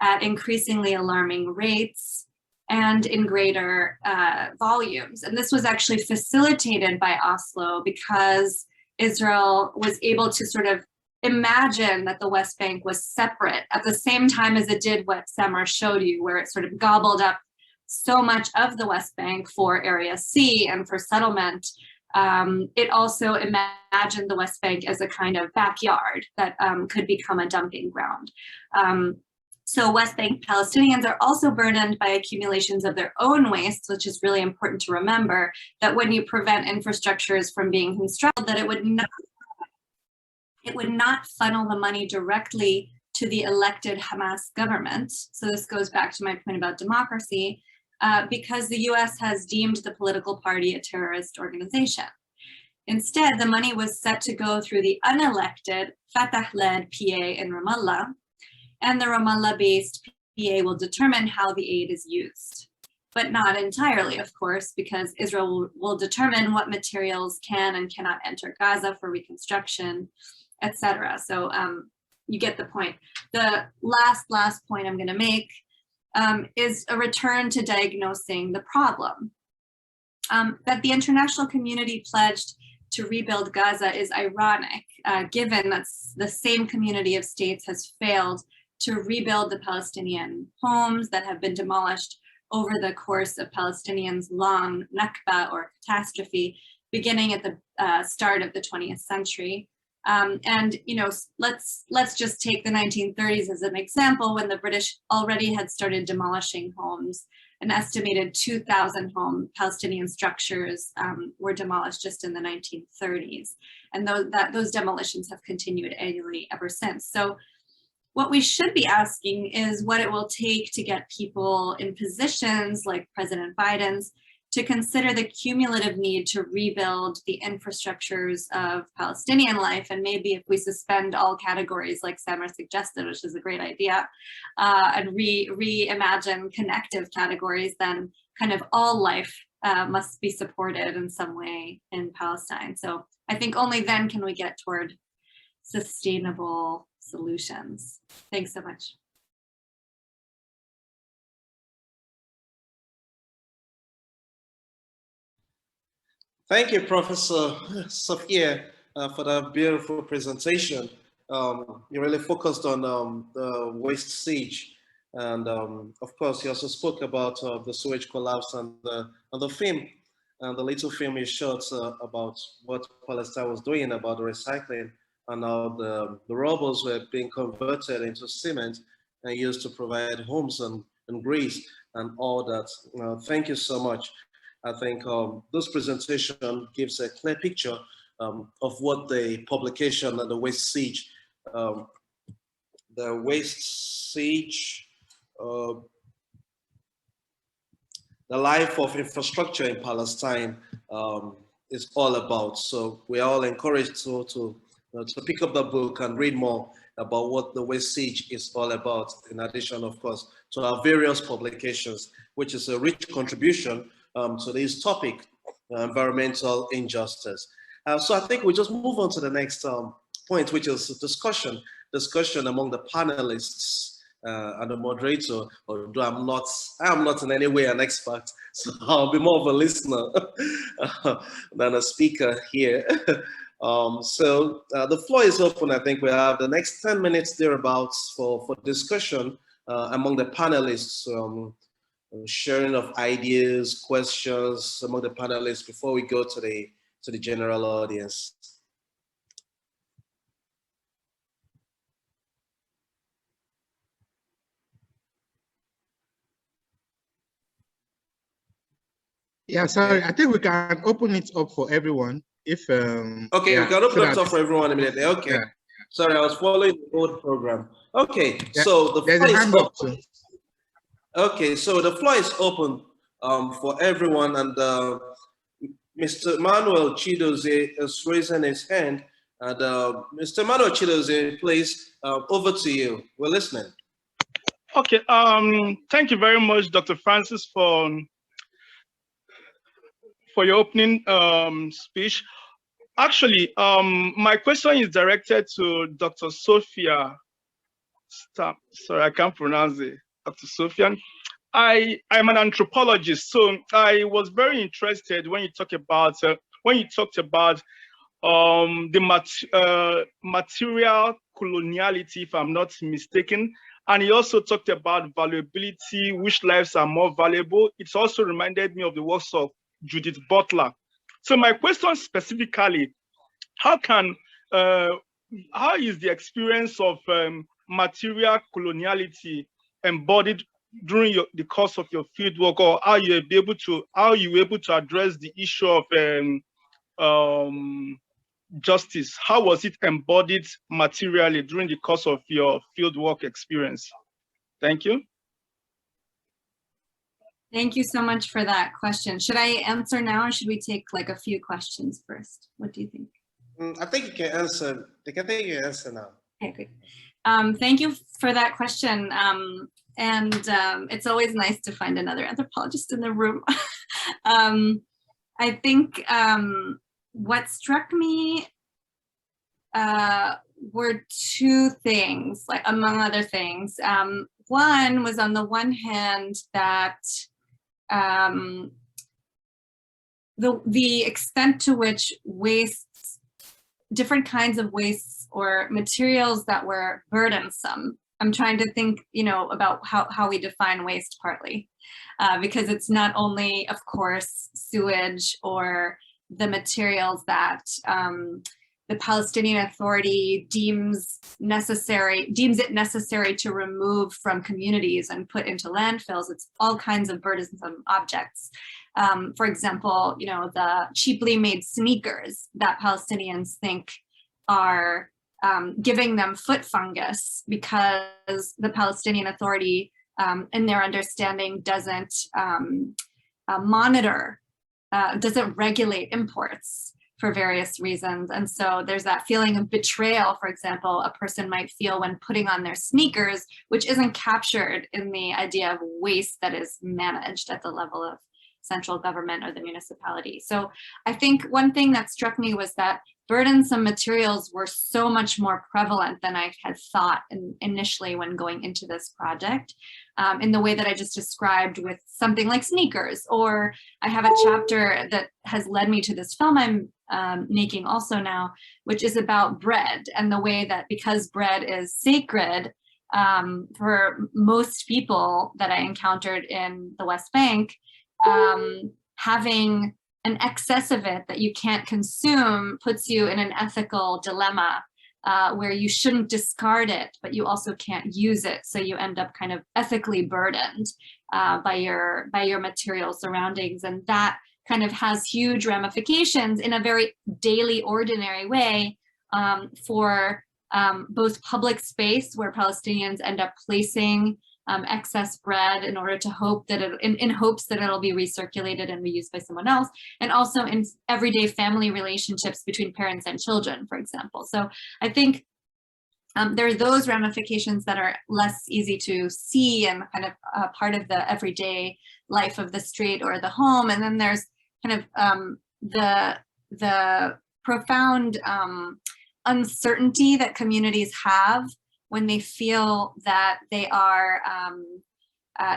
at increasingly alarming rates and in greater volumes. And this was actually facilitated by Oslo because Israel was able to sort of imagine that the West Bank was separate at the same time as it did what Samar showed you, where it sort of gobbled up so much of the West Bank for Area C and for settlement. It also imagined the West Bank as a kind of backyard that could become a dumping ground. So West Bank Palestinians are also burdened by accumulations of their own waste, which is really important to remember, that when you prevent infrastructures from being constructed, that it would not funnel the money directly to the elected Hamas government. So this goes back to my point about democracy, because the US has deemed the political party a terrorist organization. Instead, the money was set to go through the unelected Fatah-led PA in Ramallah, and the Ramallah-based PA will determine how the aid is used. But not entirely, of course, because Israel will determine what materials can and cannot enter Gaza for reconstruction, etc. So you get the point. The last point I'm gonna make is a return to diagnosing the problem. That the international community pledged to rebuild Gaza is ironic, given that the same community of states has failed to rebuild the Palestinian homes that have been demolished over the course of Palestinians' long Nakba or catastrophe, beginning at the start of the 20th century. And you know, let's just take the 1930s as an example, when the British already had started demolishing homes. An estimated 2,000 Palestinian structures were demolished just in the 1930s, and those demolitions have continued annually ever since. So what we should be asking is what it will take to get people in positions like President Biden's to consider the cumulative need to rebuild the infrastructures of Palestinian life. And maybe if we suspend all categories like Samar suggested, which is a great idea, and reimagine connective categories, then kind of all life must be supported in some way in Palestine. So I think only then can we get toward sustainable solutions. Thanks so much. Thank you, Professor Sophia, for that beautiful presentation. You really focused on the waste siege. And of course, you also spoke about the sewage collapse and the film, and the little film you showed about what Palestine was doing about the recycling, and how the rubbles were being converted into cement and used to provide homes and grease and all that. Thank you so much. I think this presentation gives a clear picture of what the publication and the waste siege, the life of infrastructure in Palestine is all about. So we are all encouraged to pick up the book and read more about what the wastage is all about, in addition, of course, to our various publications, which is a rich contribution to this topic, environmental injustice. So I think we just move on to the next point, which is discussion among the panelists and the moderator. Although I'm not in any way an expert, so I'll be more of a listener than a speaker here. So the floor is open. I think we have the next 10 minutes thereabouts for discussion among the panelists, sharing of ideas, questions among the panelists before we go to the general audience. Yeah, sorry. I think we can open it up for everyone. If okay, yeah, we can open it up for everyone immediately. Okay. Yeah. Sorry, I was following the old program. Okay, yeah. So the floor is open. Okay, so the floor is open for everyone, and Mr. Manuel Chidozie is raising his hand. And Mr. Manuel Chidozie, please, over to you. We're listening. Okay, thank you very much, Dr. Francis, for your opening speech. Actually, my question is directed to Dr. Sophia. Sorry, I can't pronounce it. Dr. Sophia. I'm an anthropologist, so I was very interested when you talked about the material coloniality, if I'm not mistaken. And he also talked about valuability, which lives are more valuable. It also reminded me of the works of Judith Butler. So my question specifically, how is the experience of material coloniality embodied during the course of your fieldwork, or how you were able to address the issue of justice? How was it embodied materially during the course of your fieldwork experience? Thank you. Thank you so much for that question. Should I answer now, or should we take like a few questions first? What do you think? I think you can answer. I think you can answer now. Okay, great. Thank you for that question. It's always nice to find another anthropologist in the room. I think what struck me were two things, like among other things. One was, on the one hand, that the extent to which wastes, different kinds of wastes or materials that were burdensome. I'm trying to think, about how we define waste partly, because it's not only, of course, sewage or the materials that the Palestinian Authority deems it necessary to remove from communities and put into landfills. It's all kinds of burdensome objects. For example, the cheaply made sneakers that Palestinians think are giving them foot fungus because the Palestinian Authority, in their understanding, doesn't doesn't regulate imports for various reasons. And so there's that feeling of betrayal, for example, a person might feel when putting on their sneakers, which isn't captured in the idea of waste that is managed at the level of central government or the municipality. So I think one thing that struck me was that burdensome materials were so much more prevalent than I had thought initially when going into this project, in the way that I just described with something like sneakers. Or I have a chapter that has led me to this film I'm making also now, which is about bread, and the way that, because bread is sacred for most people that I encountered in the West Bank, having an excess of it that you can't consume puts you in an ethical dilemma where you shouldn't discard it, but you also can't use it. So you end up kind of ethically burdened by your material surroundings. And that kind of has huge ramifications in a very daily, ordinary way for both public space, where Palestinians end up placing excess bread in order to hope that in hopes that it'll be recirculated and reused by someone else, and also in everyday family relationships between parents and children, for example. So I think there are those ramifications that are less easy to see and kind of part of the everyday life of the street or the home. And then there's kind of the profound uncertainty that communities have when they feel that they are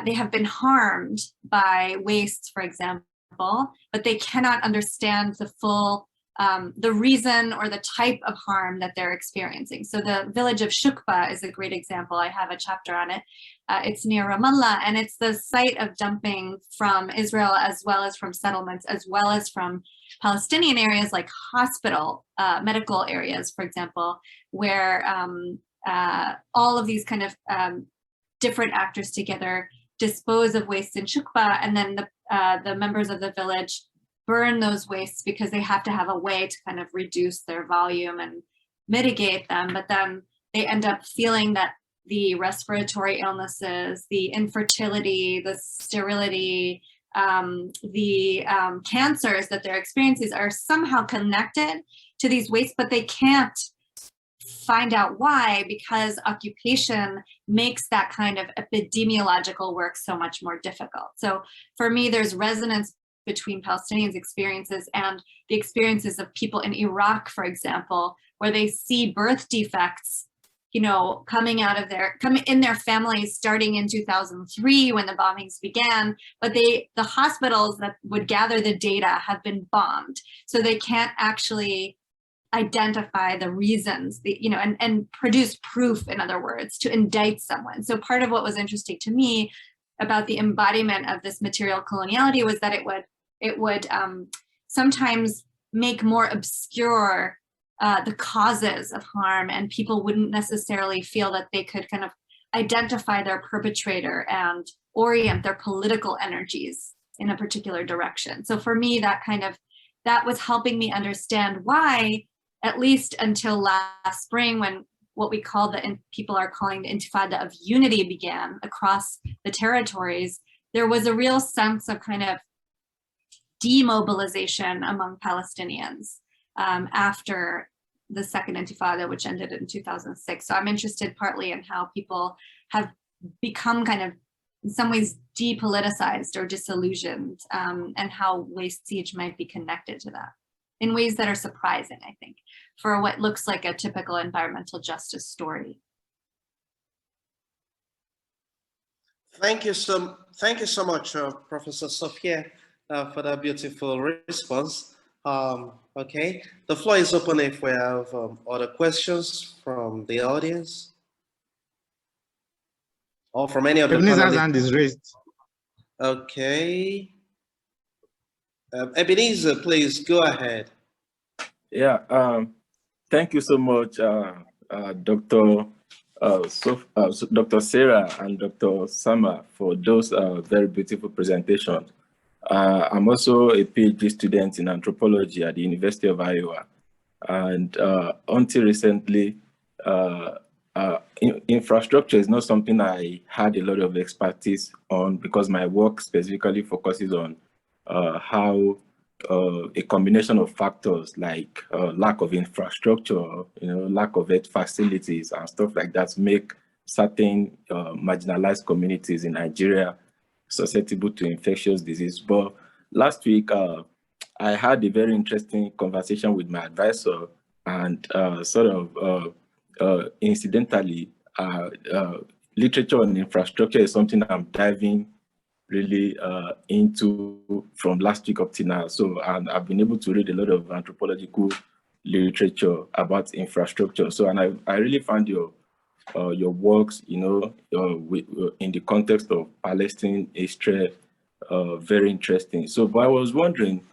they have been harmed by waste, for example, but they cannot understand the full the reason or the type of harm that they're experiencing. So the village of Shukba is a great example. I have a chapter on it. It's near Ramallah, and it's the site of dumping from Israel, as well as from settlements, as well as from Palestinian areas like hospital, medical areas, for example, where all of these kind of different actors together dispose of waste in Shukba, and then the members of the village burn those wastes because they have to have a way to kind of reduce their volume and mitigate them. But then they end up feeling that the respiratory illnesses, the infertility, the sterility, the cancers that they're experiencing are somehow connected to these wastes, but they can't find out why, because occupation makes that kind of epidemiological work so much more difficult. So for me, there's resonance between Palestinians' experiences and the experiences of people in Iraq, for example, where they see birth defects, you know, coming in their families starting in 2003 when the bombings began, but the hospitals that would gather the data have been bombed. So they can't actually identify the reasons, and produce proof, in other words, to indict someone. So part of what was interesting to me about the embodiment of this material coloniality was that it would sometimes make more obscure the causes of harm, and people wouldn't necessarily feel that they could kind of identify their perpetrator and orient their political energies in a particular direction. So for me, that was helping me understand why, at least until last spring, when what we call people are calling the Intifada of unity began across the territories, there was a real sense of kind of demobilization among Palestinians after the second Intifada, which ended in 2006. So I'm interested partly in how people have become kind of, in some ways, depoliticized or disillusioned, and how waste siege might be connected to that in ways that are surprising, I think, for what looks like a typical environmental justice story. Thank you so much, Professor Sophia, for that beautiful response. Okay, the floor is open if we have other questions from the audience or from any of the Ebenezer's hand is raised. Okay. Ebenezer, please go ahead. Yeah, thank you so much, Dr. Sarah and Dr. Sama, for those very beautiful presentations. I'm also a PhD student in anthropology at the University of Iowa. And until recently, infrastructure is not something I had a lot of expertise on, because my work specifically focuses on how a combination of factors like lack of infrastructure, lack of health facilities and stuff like that make certain marginalized communities in Nigeria susceptible to infectious disease. But last week, I had a very interesting conversation with my advisor, and incidentally, literature on infrastructure is something I'm diving really into from last week up to now. So, and I've been able to read a lot of anthropological literature about infrastructure. So, and I really found your works, in the context of Palestine, Israel, very interesting. So, but I was wondering,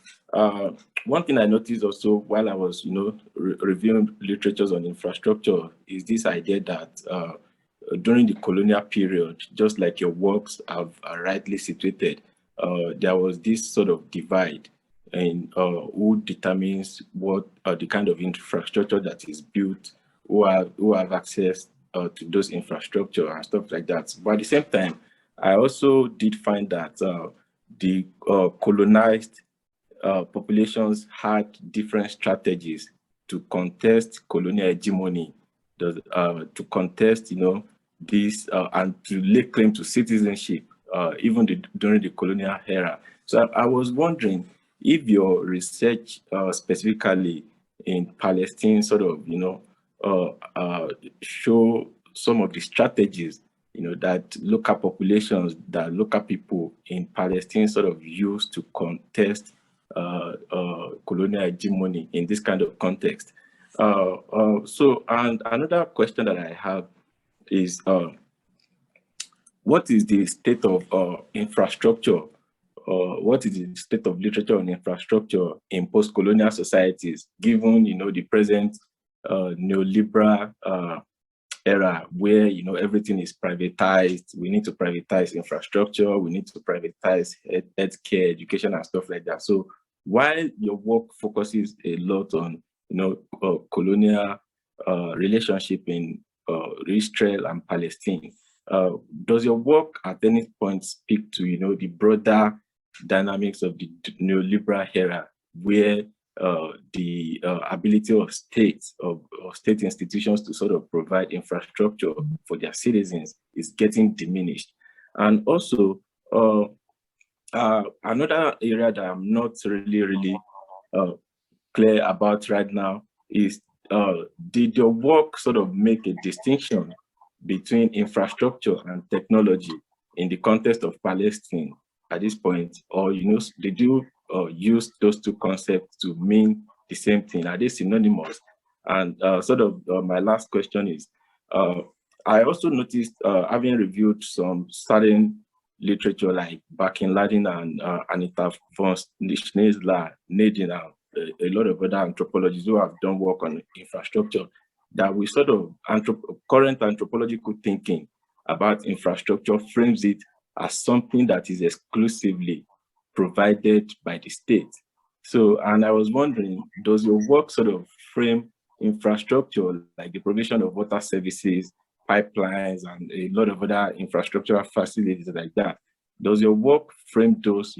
one thing I noticed also while I was, reviewing literatures on infrastructure is this idea that during the colonial period, just like your works have rightly situated, there was this sort of divide in who determines what the kind of infrastructure that is built, who have access to those infrastructure and stuff like that. But at the same time, I also did find that the colonized populations had different strategies to contest colonial hegemony, to contest, this and to lay claim to citizenship, even during the colonial era. So I was wondering if your research specifically in Palestine sort of, show some of the strategies, that local populations, that local people in Palestine sort of use to contest colonial hegemony in this kind of context. So, and another question that I have is, what is the state of infrastructure? What is the state of literature on infrastructure in post-colonial societies, given the present neoliberal era where everything is privatized? We need to privatize infrastructure, we need to privatize healthcare, education, and stuff like that. So while your work focuses a lot on colonial relationship in Israel and Palestine, does your work at any point speak to the broader dynamics of the neoliberal era, where the ability of states, of state institutions to sort of provide infrastructure for their citizens is getting diminished? And also, another area that I'm not really clear about right now is, did your work sort of make a distinction between infrastructure and technology in the context of Palestine at this point? Or, did you use those two concepts to mean the same thing? Are they synonymous? And my last question is, I also noticed, having reviewed some certain literature like Bakin-Ladin and Anita von Schneesler, Nadine, a lot of other anthropologists who have done work on infrastructure, that we sort of current anthropological thinking about infrastructure frames it as something that is exclusively provided by the state. So, and I was wondering, does your work sort of frame infrastructure like the provision of water services, pipelines, and a lot of other infrastructural facilities like that? Does your work frame those,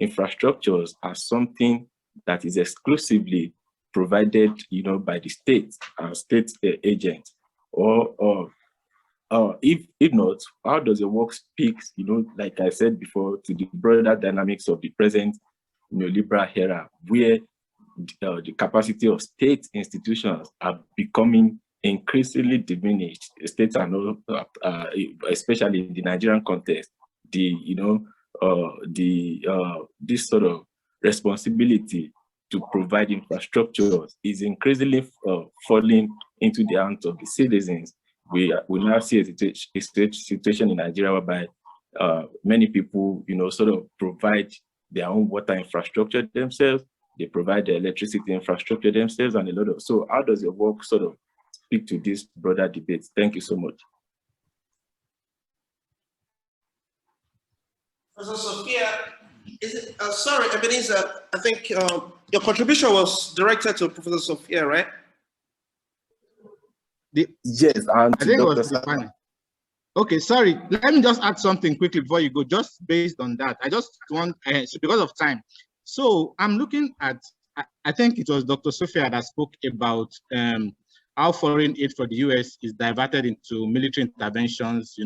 infrastructures as something that is exclusively provided, by the state and state agents? Or if not, how does your work speak, like I said before, to the broader dynamics of the present neoliberal era, where the capacity of state institutions are becoming increasingly diminished? States are not, especially in the Nigerian context, this sort of responsibility to provide infrastructure is increasingly falling into the hands of the citizens. We now see a situation in Nigeria whereby many people, sort of provide their own water infrastructure themselves. They provide the electricity infrastructure themselves, and a lot of. So, how does your work sort of speak to this broader debate? Thank you so much. Professor Sophia, sorry, Ebenezer, I think your contribution was directed to Professor Sophia, right? Yes, and I think it was Dr. Stefani. Okay, sorry. Let me just add something quickly before you go, just based on that. I just want, because of time. So I'm looking at, I think it was Dr. Sophia that spoke about how foreign aid for the US is diverted into military interventions,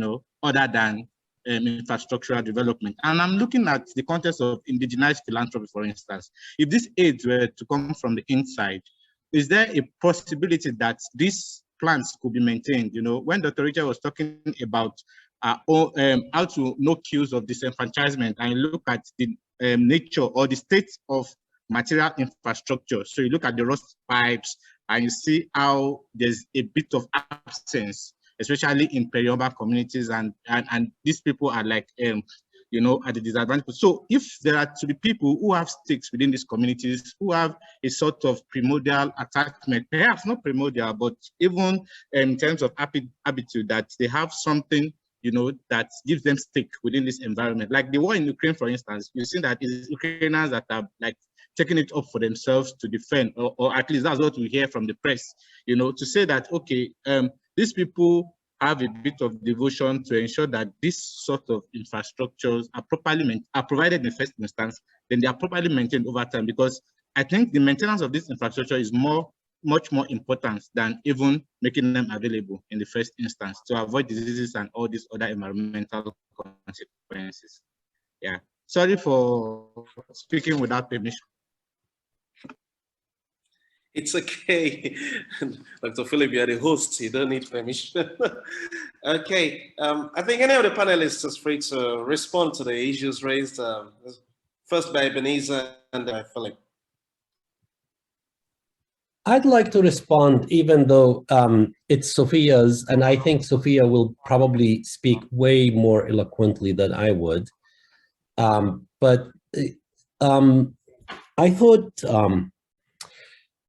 other than infrastructural development. And I'm looking at the context of indigenized philanthropy, for instance. If these aids were to come from the inside, is there a possibility that these plants could be maintained? When Dr. Richard was talking about how to no cues of disenfranchisement, and you look at the nature or the state of material infrastructure. So you look at the rust pipes and you see how there's a bit of absence, especially in peri-urban communities, and these people are like, at the disadvantage. So if there are to be people who have stakes within these communities, who have a sort of primordial attachment, perhaps not primordial, but even in terms of habitude, that they have something, that gives them stake within this environment. Like the war in Ukraine, for instance, you've seen that it's Ukrainians that are like taking it up for themselves to defend, or at least that's what we hear from the press, to say that, okay, these people have a bit of devotion to ensure that this sort of infrastructures are provided in the first instance, then they are properly maintained over time, because I think the maintenance of this infrastructure is much more important than even making them available in the first instance to avoid diseases and all these other environmental consequences. Yeah, sorry for speaking without permission. It's okay. Dr. Philip, you're the host. You don't need permission. Okay. I think any of the panelists is free to respond to the issues raised. First by Ebenezer and then by Philip. I'd like to respond, even though it's Sophia's, and I think Sophia will probably speak way more eloquently than I would. But I thought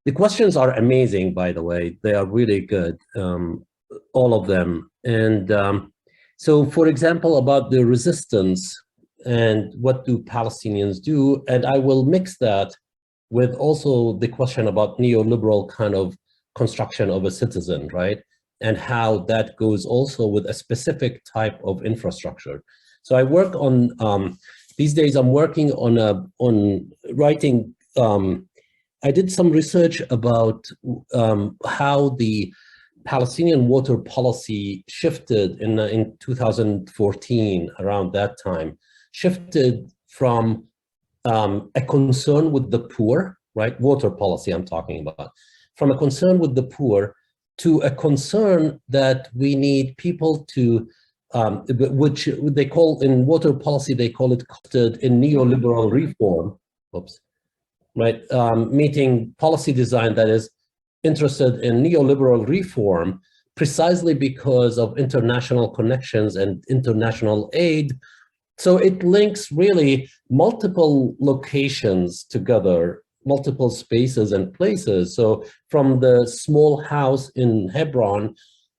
the questions are amazing, by the way. They are really good, all of them. And so, for example, about the resistance and what do Palestinians do, and I will mix that with also the question about neoliberal kind of construction of a citizen, right? And how that goes also with a specific type of infrastructure. So I work on, these days I'm working on writing, I did some research about how the Palestinian water policy shifted in 2014, around that time, shifted from a concern with the poor, right? Water policy I'm talking about. From a concern with the poor to a concern that we need people to, which they call in water policy, they call it in neoliberal reform, right? Meeting policy design that is interested in neoliberal reform precisely because of international connections and international aid. So it links really multiple locations together, multiple spaces and places. So from the small house in Hebron,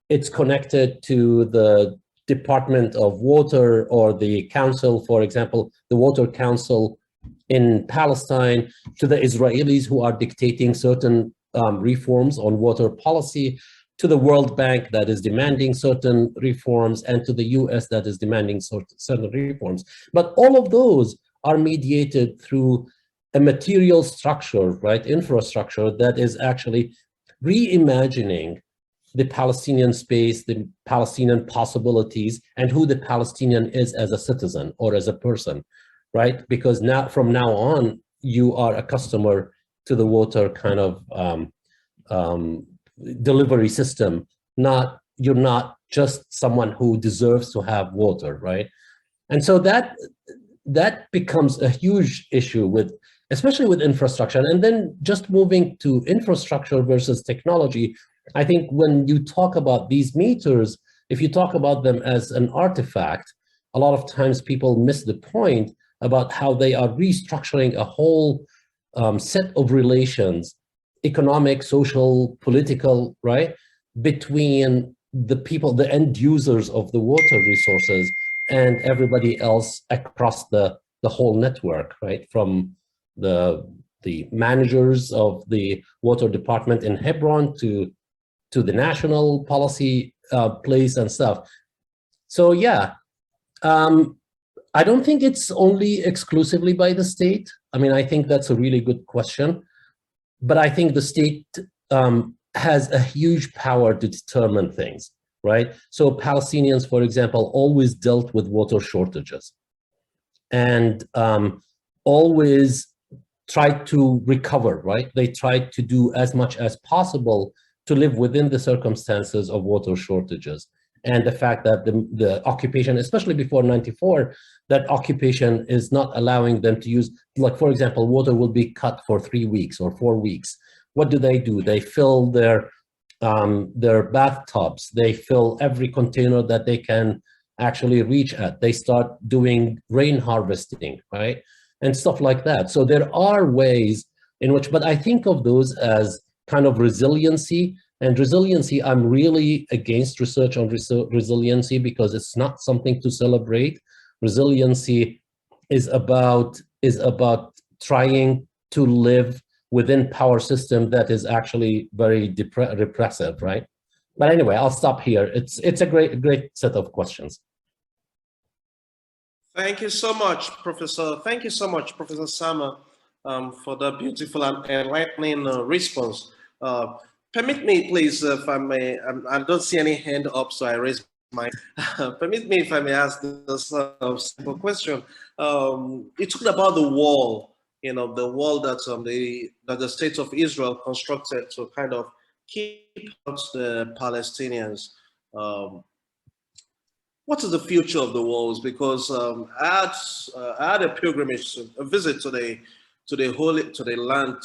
it's connected to the Department of Water or the council, for example, the Water Council in Palestine, to the Israelis who are dictating certain reforms on water policy, to the World Bank that is demanding certain reforms, and to the US that is demanding certain reforms. But all of those are mediated through a material structure, right, infrastructure that is actually reimagining the Palestinian space, the Palestinian possibilities, and who the Palestinian is as a citizen or as a person, right? Because now, from now on, you are a customer to the water kind of delivery system. You're not just someone who deserves to have water, right? And so that becomes a huge issue with, especially with infrastructure. And then just moving to infrastructure versus technology, I think when you talk about these meters, if you talk about them as an artifact, a lot of times people miss the point about how they are restructuring a whole set of relations, economic, social, political, right, between the people, the end users of the water resources and everybody else across the whole network, right, from the managers of the water department in Hebron to the national policy place and stuff. So yeah, I don't think it's only exclusively by the state. I mean, I think that's a really good question. But I think the state has a huge power to determine things, right? So Palestinians, for example, always dealt with water shortages and always tried to recover, right? They tried to do as much as possible to live within the circumstances of water shortages. And the fact that the occupation, especially before '94, that occupation is not allowing them to use, like, for example, water will be cut for 3 weeks or 4 weeks. What do? They fill their bathtubs. They fill every container that they can actually reach at. They start doing rain harvesting, right? And stuff like that. So there are ways in which, but I think of those as kind of resiliency. And resiliency, I'm really against research on resiliency because it's not something to celebrate. Resiliency is about trying to live within power system that is actually very repressive, right? But anyway, I'll stop here. It's a great set of questions. Thank you so much, Professor. Thank you so much, Professor Sama, for the beautiful and enlightening response. Permit me, please, if I may. I don't see any hand up, so I raise my. Permit me, if I may ask this simple question. You talked about the wall. You know, the wall that the state of Israel constructed to kind of keep out the Palestinians. What is the future of the walls? Because I had a pilgrimage, a visit to the holy land.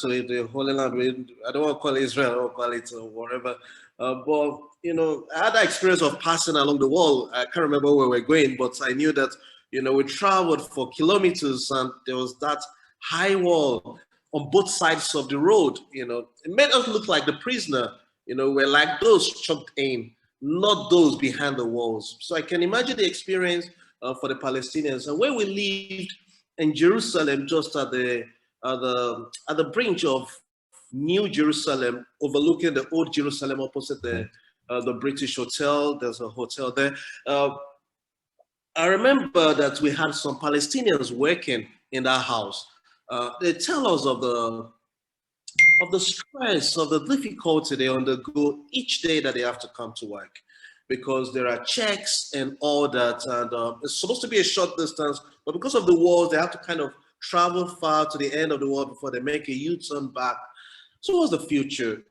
I don't want to call it Israel, I don't call it whatever. But you know, I had the experience of passing along the wall. I can't remember where we were going, but I knew that we traveled for kilometers, and there was that high wall on both sides of the road. It made us look like the prisoner. We're like those chucked in, not those behind the walls. So I can imagine the experience for the Palestinians. And when we lived in Jerusalem, just at the brink of New Jerusalem, overlooking the old Jerusalem opposite the British Hotel, there's a hotel there. I remember that we had some Palestinians working in that house. They tell us of the stress, of the difficulty they undergo each day that they have to come to work, because there are checks and all that, and it's supposed to be a short distance, but because of the walls, they have to kind of travel far to the end of the wall before they make a U-turn back. So what's the future?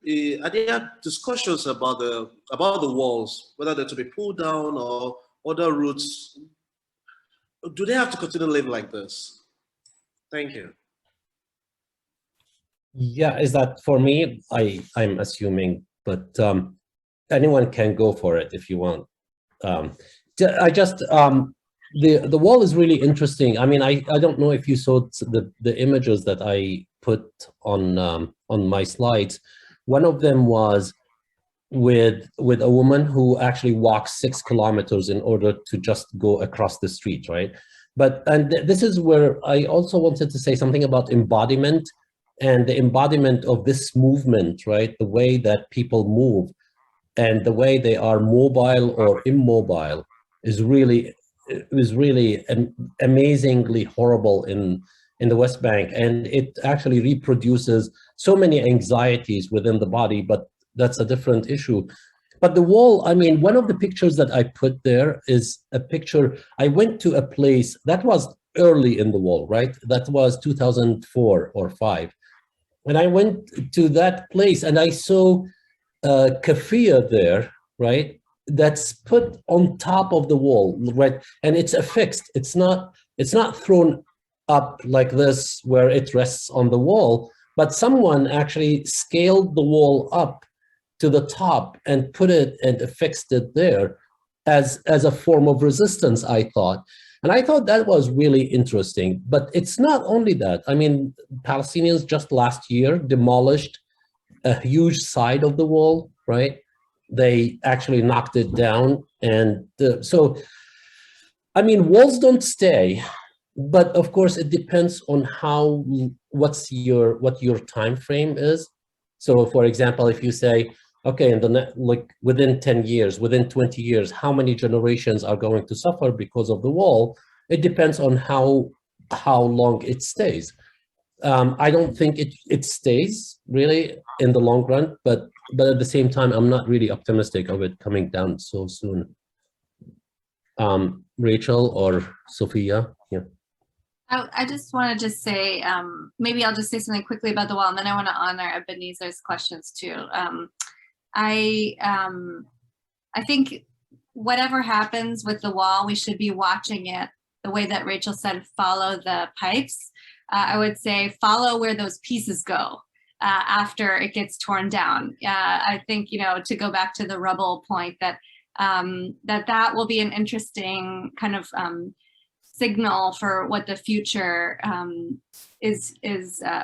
Are there discussions about the walls, whether they're to be pulled down or other routes? Do they have to continue to live like this? Thank you. Yeah, is that for me? I'm assuming, but anyone can go for it if you want. I just the wall is really interesting. I mean, I don't know if you saw the images that I put on my slides. One of them was with a woman who actually walks 6 kilometers in order to just go across the street, right? And this is where I also wanted to say something about embodiment. And the embodiment of this movement, right? The way that people move and the way they are mobile or immobile is really amazingly horrible in the West Bank. And it actually reproduces so many anxieties within the body, but that's a different issue. But the wall, I mean, one of the pictures that I put there is a picture. I went to a place that was early in the wall, right? That was 2004 or 5. And I went to that place and I saw a kafia there, right? That's put on top of the wall, right? And it's affixed. It's not thrown up like this where it rests on the wall, but someone actually scaled the wall up to the top and put it and affixed it there as a form of resistance, I thought. And I thought that was really interesting. But it's not only that. I mean, Palestinians just last year demolished a huge side of the wall, right? They actually knocked it down. And so, I mean, walls don't stay. But of course, it depends on what your time frame is. So, for example, if you say, okay, within 10 years, within 20 years, how many generations are going to suffer because of the wall? It depends on how long it stays. I don't think it stays really in the long run, but at the same time, I'm not really optimistic of it coming down so soon. Rachel or Sophia? Yeah. I just want to say, maybe I'll just say something quickly about the wall, and then I want to honor Ebenezer's questions too. I think whatever happens with the wall, we should be watching it the way that Rachel said, follow the pipes. I would say follow where those pieces go after it gets torn down. I think, to go back to the rubble point, that that will be an interesting kind of signal for what the future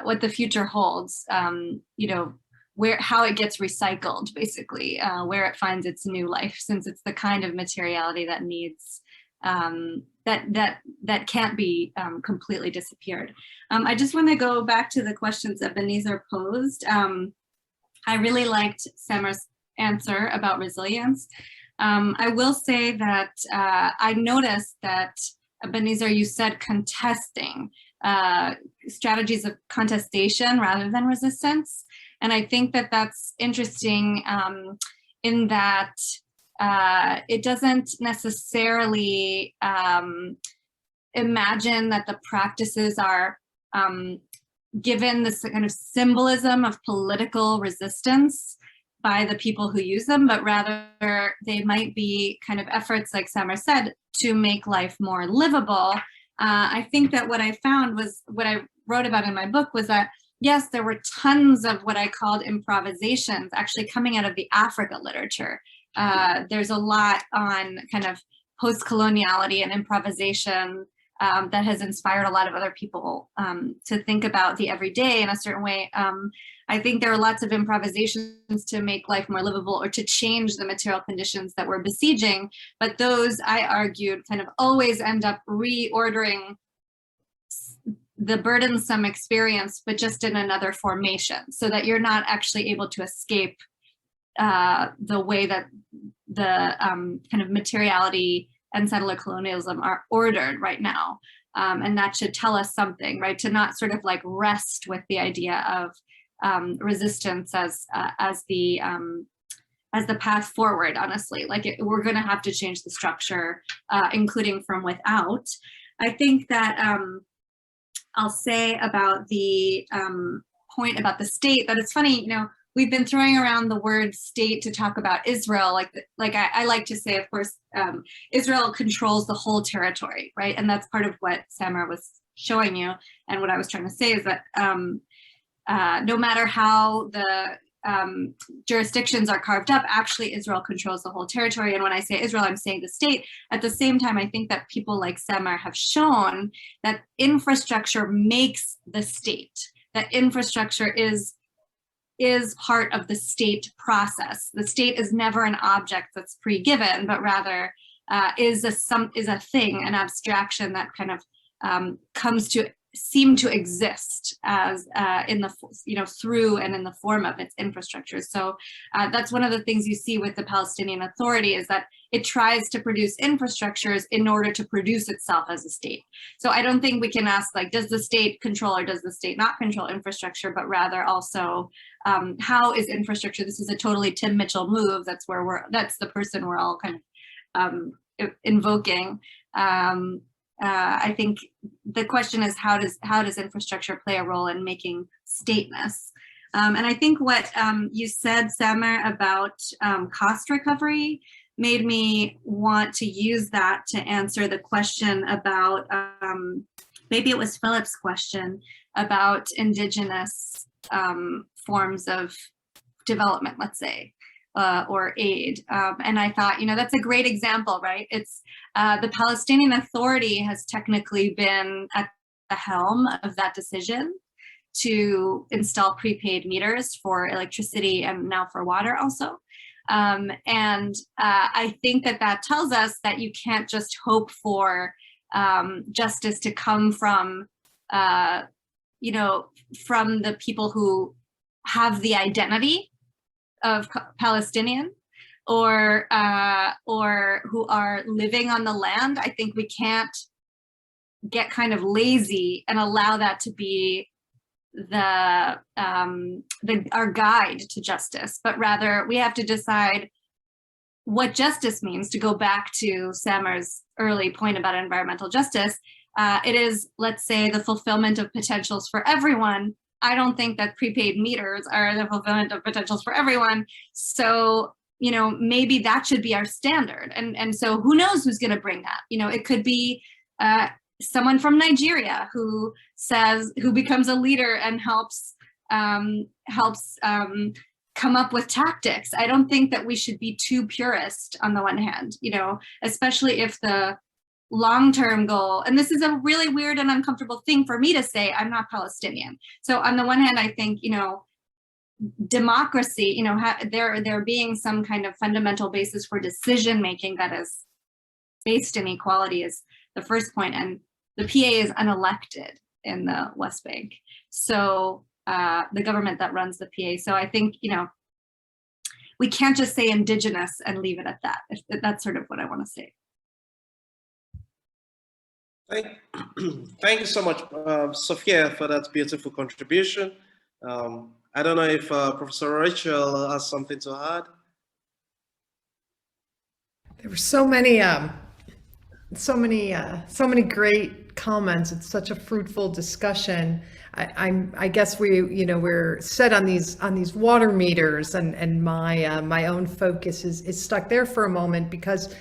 what the future holds. How it gets recycled, basically, where it finds its new life, since it's the kind of materiality that needs that can't be completely disappeared. I just want to go back to the questions that Ebenezer posed. I really liked Samar's answer about resilience. I will say that I noticed that, Ebenezer, you said contesting, strategies of contestation rather than resistance. And I think that that's interesting in that it doesn't necessarily imagine that the practices are given this kind of symbolism of political resistance by the people who use them, but rather they might be kind of efforts, like Samar said, to make life more livable. I think that what I found was, what I wrote about in my book was that, yes, there were tons of what I called improvisations actually coming out of the Africa literature. There's a lot on kind of post-coloniality and improvisation that has inspired a lot of other people to think about the everyday in a certain way. I think there are lots of improvisations to make life more livable or to change the material conditions that we're besieging, but those, I argued, kind of always end up reordering the burdensome experience, but just in another formation, so that you're not actually able to escape the way that the kind of materiality and settler colonialism are ordered right now. And that should tell us something, right? To not sort of like rest with the idea of resistance as the path forward, honestly. Like we're gonna have to change the structure, including from without. I think that I'll say about the point about the state, that it's funny, you know, we've been throwing around the word state to talk about Israel. Like I like to say, of course, Israel controls the whole territory, right? And that's part of what Samar was showing you. And what I was trying to say is that no matter how the jurisdictions are carved up, actually Israel controls the whole territory. And when I say Israel, I'm saying the state. At the same time, I think that people like Samar have shown that infrastructure makes the state, that infrastructure is part of the state process. The state is never an object that's pre-given, but rather is a thing, an abstraction that kind of comes to seem to exist as in the, you know, through and in the form of its infrastructure. So that's one of the things you see with the Palestinian Authority, is that it tries to produce infrastructures in order to produce itself as a state. So I don't think we can ask, like, does the state control or does the state not control infrastructure, but rather also how is infrastructure? This is a totally Tim Mitchell move. That's where that's the person we're all kind of invoking. I think the question is, how does infrastructure play a role in making stateness? And I think what you said, Samar, about cost recovery made me want to use that to answer the question about, maybe it was Philip's question, about indigenous forms of development, let's say. Or aid. And I thought, you know, that's a great example, right? It's the Palestinian Authority has technically been at the helm of that decision to install prepaid meters for electricity and now for water also. And I think that tells us that you can't just hope for justice to come from, you know, from the people who have the identity of Palestinian or who are living on the land. I think we can't get kind of lazy and allow that to be our guide to justice, but rather we have to decide what justice means. To go back to Samar's early point about environmental justice, it is, let's say, the fulfillment of potentials for everyone. I don't think that prepaid meters are the fulfillment of potentials for everyone. So, you know, maybe that should be our standard. And so who knows who's going to bring that? You know, it could be someone from Nigeria who becomes a leader and helps come up with tactics. I don't think that we should be too purist on the one hand, you know, especially if the long-term goal, and this is a really weird and uncomfortable thing for me to say, I'm not Palestinian. So on the one hand, I think, you know, democracy, you know, there being some kind of fundamental basis for decision-making that is based in equality is the first point. And the PA is unelected in the West Bank. So the government that runs the PA. So I think, you know, we can't just say indigenous and leave it at that. That's sort of what I want to say. Thank you so much, Sophia, for that beautiful contribution. I don't know if Professor Rachel has something to add. There were so many great comments. It's such a fruitful discussion. I guess we're set on these water meters, and my own focus is stuck there for a moment, because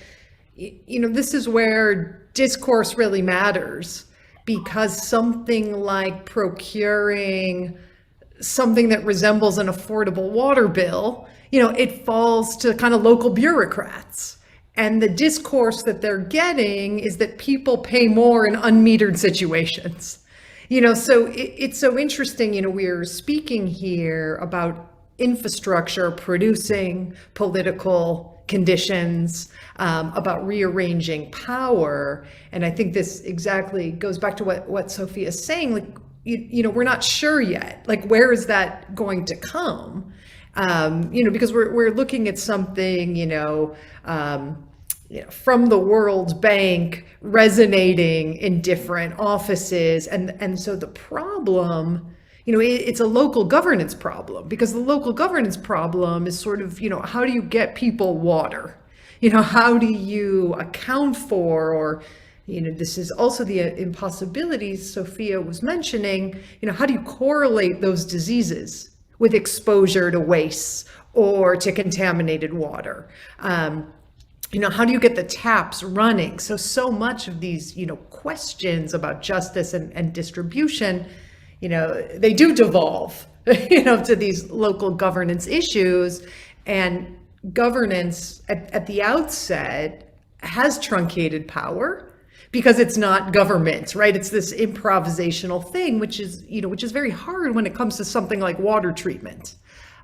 this is where discourse really matters, because something like procuring something that resembles an affordable water bill, it falls to kind of local bureaucrats. And the discourse that they're getting is that people pay more in unmetered situations. So it's so interesting, we're speaking here about infrastructure producing political conditions, about rearranging power. And I think this exactly goes back to what Sophia is saying, like, we're not sure yet, like, where is that going to come? Because we're looking at something, from the World Bank resonating in different offices. And so the problem, it's a local governance problem, because the local governance problem is sort of, how do you get people water? How do you account for, or, this is also the impossibilities Sophia was mentioning, how do you correlate those diseases with exposure to wastes or to contaminated water? How do you get the taps running? So much of these, questions about justice and distribution, they do devolve, to these local governance issues. And governance at the outset has truncated power, because it's not government, right? It's this improvisational thing, which is very hard when it comes to something like water treatment.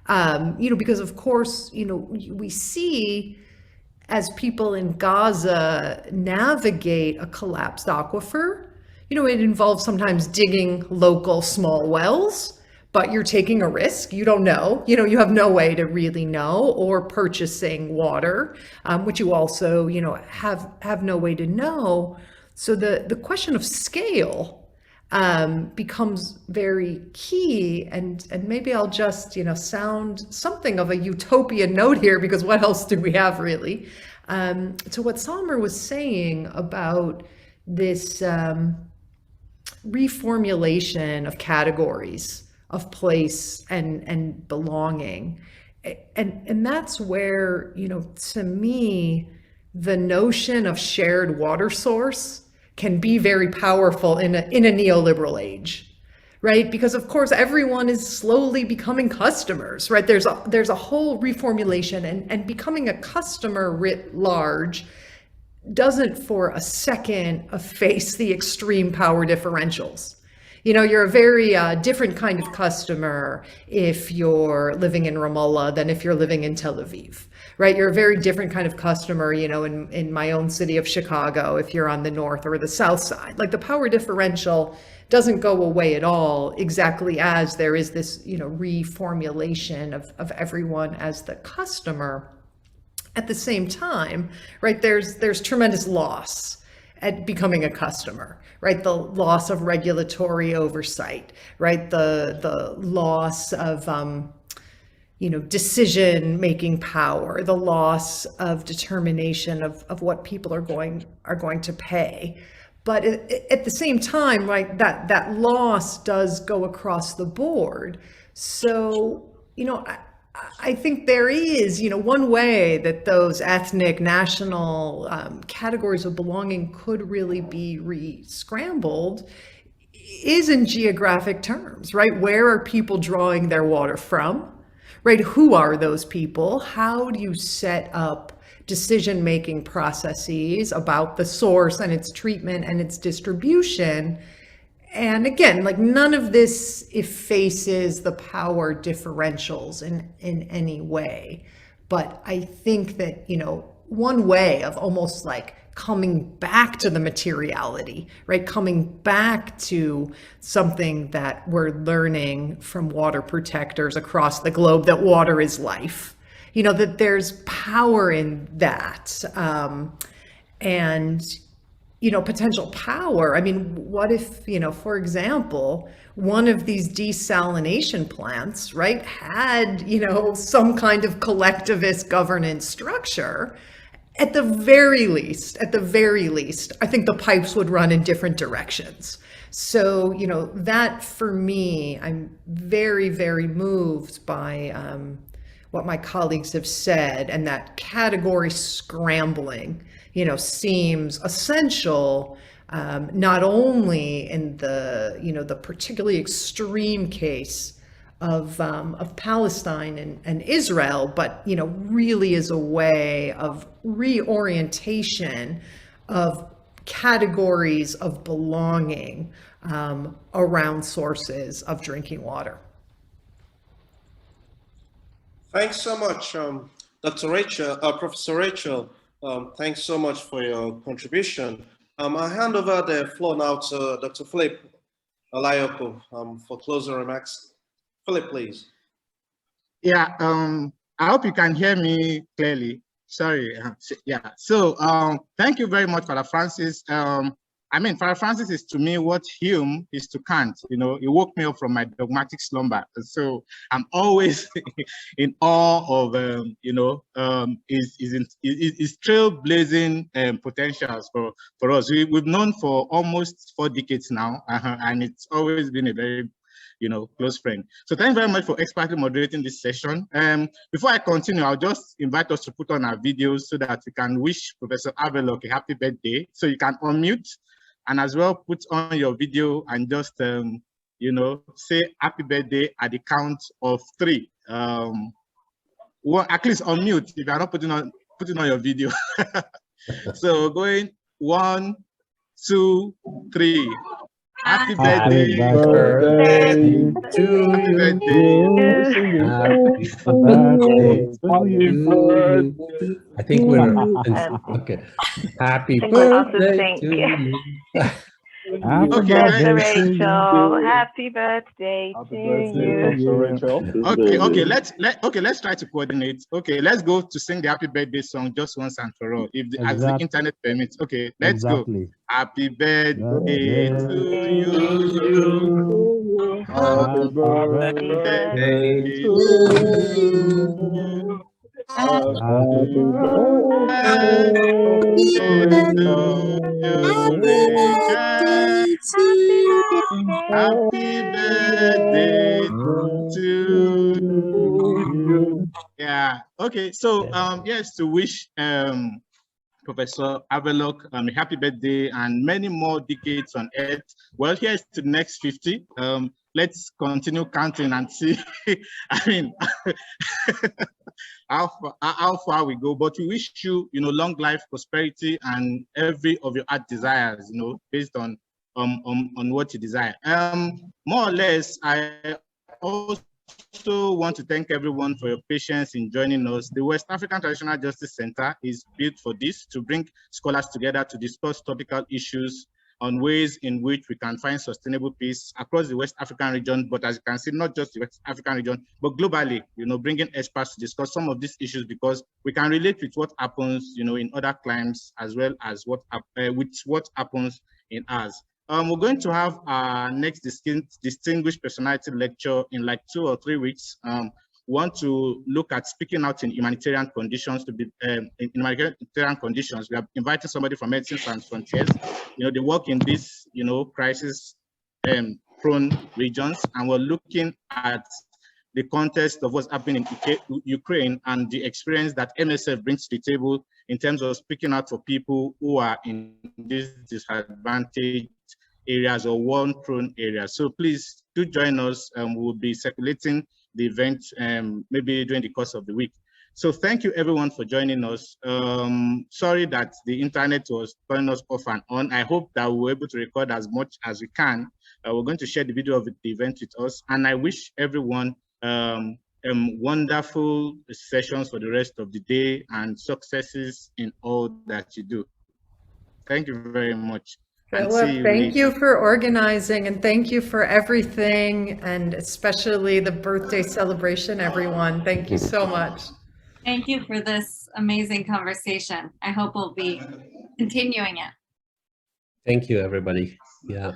Because of course, we see, as people in Gaza navigate a collapsed aquifer, it involves sometimes digging local small wells, but you're taking a risk. You don't know, you have no way to really know, or purchasing water, which you also, have no way to know. So the question of scale becomes very key, and maybe I'll just sound something of a utopian note here, because what else do we have really? To what Salmer was saying about this reformulation of categories of place and belonging, and that's where, to me, the notion of shared water source can be very powerful in a neoliberal age, right? Because of course everyone is slowly becoming customers, right? There's a whole reformulation, and becoming a customer writ large doesn't for a second efface the extreme power differentials. You're a very different kind of customer if you're living in Ramallah than if you're living in Tel Aviv, right? You're a very different kind of customer, in my own city of Chicago, if you're on the north or the south side. Like, the power differential doesn't go away at all, exactly as there is this, reformulation of everyone as the customer. At the same time, right, there's tremendous loss at becoming a customer, right? The loss of regulatory oversight, right? The loss of, decision-making power, the loss of determination of what people are going to pay. But at the same time, right, that loss does go across the board. So, I think there is, one way that those ethnic, national categories of belonging could really be re-scrambled is in geographic terms, right? Where are people drawing their water from, right? Who are those people? How do you set up decision-making processes about the source and its treatment and its distribution? And again, like, none of this effaces the power differentials in any way. But I think that, one way of almost like coming back to the materiality, right? Coming back to something that we're learning from water protectors across the globe, that water is life. that there's power in that. And potential power. I mean, what if, for example, one of these desalination plants, right, had, some kind of collectivist governance structure? At the very least, I think the pipes would run in different directions. So, that for me, I'm very, very moved by what my colleagues have said, and that category scrambling, seems essential, not only in the particularly extreme case of Palestine and Israel, but really is a way of reorientation of categories of belonging around sources of drinking water. Thanks so much, Dr. Rachel, Professor Rachel. Thanks so much for your contribution. I'll hand over the floor now to Dr. Philip Olayoko for closing remarks. Philip, please. Yeah, I hope you can hear me clearly. Sorry. Yeah. So thank you very much, Father Francis. Father Francis is to me what Hume is to Kant. He woke me up from my dogmatic slumber. So I'm always in awe of his trailblazing potentials for us. We've known for almost 4 decades now, and it's always been a very close friend. So thank you very much for expertly moderating this session. Before I continue, I'll just invite us to put on our videos so that we can wish Professor Havrelock a happy birthday. So you can unmute and as well put on your video and just, say happy birthday at the count of 3. Well, at least unmute if you are not putting on your video. So going 1, 2, 3. Happy birthday to you. Happy birthday. I think we're okay. Happy birthday to you. Dr. Rachel, happy birthday to you. Okay, let's try to coordinate. Okay, let's go to sing the happy birthday song just once and for all, as the internet permits. Okay, let's go. Happy birthday to you. Happy birthday to you. Happy birthday to you. Yeah. Okay. So yes, to wish Professor Havrelock a happy birthday and many more decades on Earth. Well, here's to the next 50. Let's continue counting and see. How far we go. But we wish you, long life, prosperity, and every of your heart desires, based on what you desire. More or less, I also want to thank everyone for your patience in joining us. The West African Traditional Justice Center is built for this, to bring scholars together to discuss topical issues on ways in which we can find sustainable peace across the West African region, but as you can see, not just the West African region, but globally, bringing experts to discuss some of these issues, because we can relate with what happens, in other climes, as well as what happens in ours. We're going to have our next distinguished personality lecture in like 2 or 3 weeks. Want to look at speaking out in humanitarian conditions. In humanitarian conditions, we are inviting somebody from Medicine Sans Frontiers. They work in these, crisis prone regions, and we're looking at the context of what's happening in Ukraine and the experience that MSF brings to the table in terms of speaking out for people who are in these disadvantaged areas or war-prone areas. So please do join us. We'll be circulating the event maybe during the course of the week. So thank you everyone for joining us. Sorry that the internet was turning us off and on. I hope that we're able to record as much as we can. We're going to share the video of the event with us, and I wish everyone wonderful sessions for the rest of the day and successes in all that you do. Thank you very much. Philip, thank you for organizing, and thank you for everything, and especially the birthday celebration, everyone. Thank you so much. Thank you for this amazing conversation. I hope we'll be continuing it. Thank you, everybody. Yeah.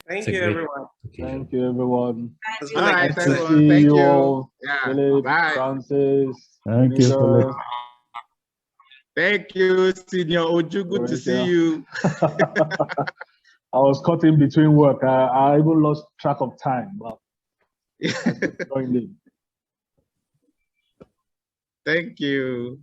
Thank It's a you, great everyone. occasion. Thank you, everyone. It's All been a right, great Nice to everyone. see Thank you you. all. Yeah. Philip, Bye. Francis, Thank you, Philip. Thank you, Senior Oju. Good to see you. I was caught in between work. I even lost track of time, but I joined in. Thank you.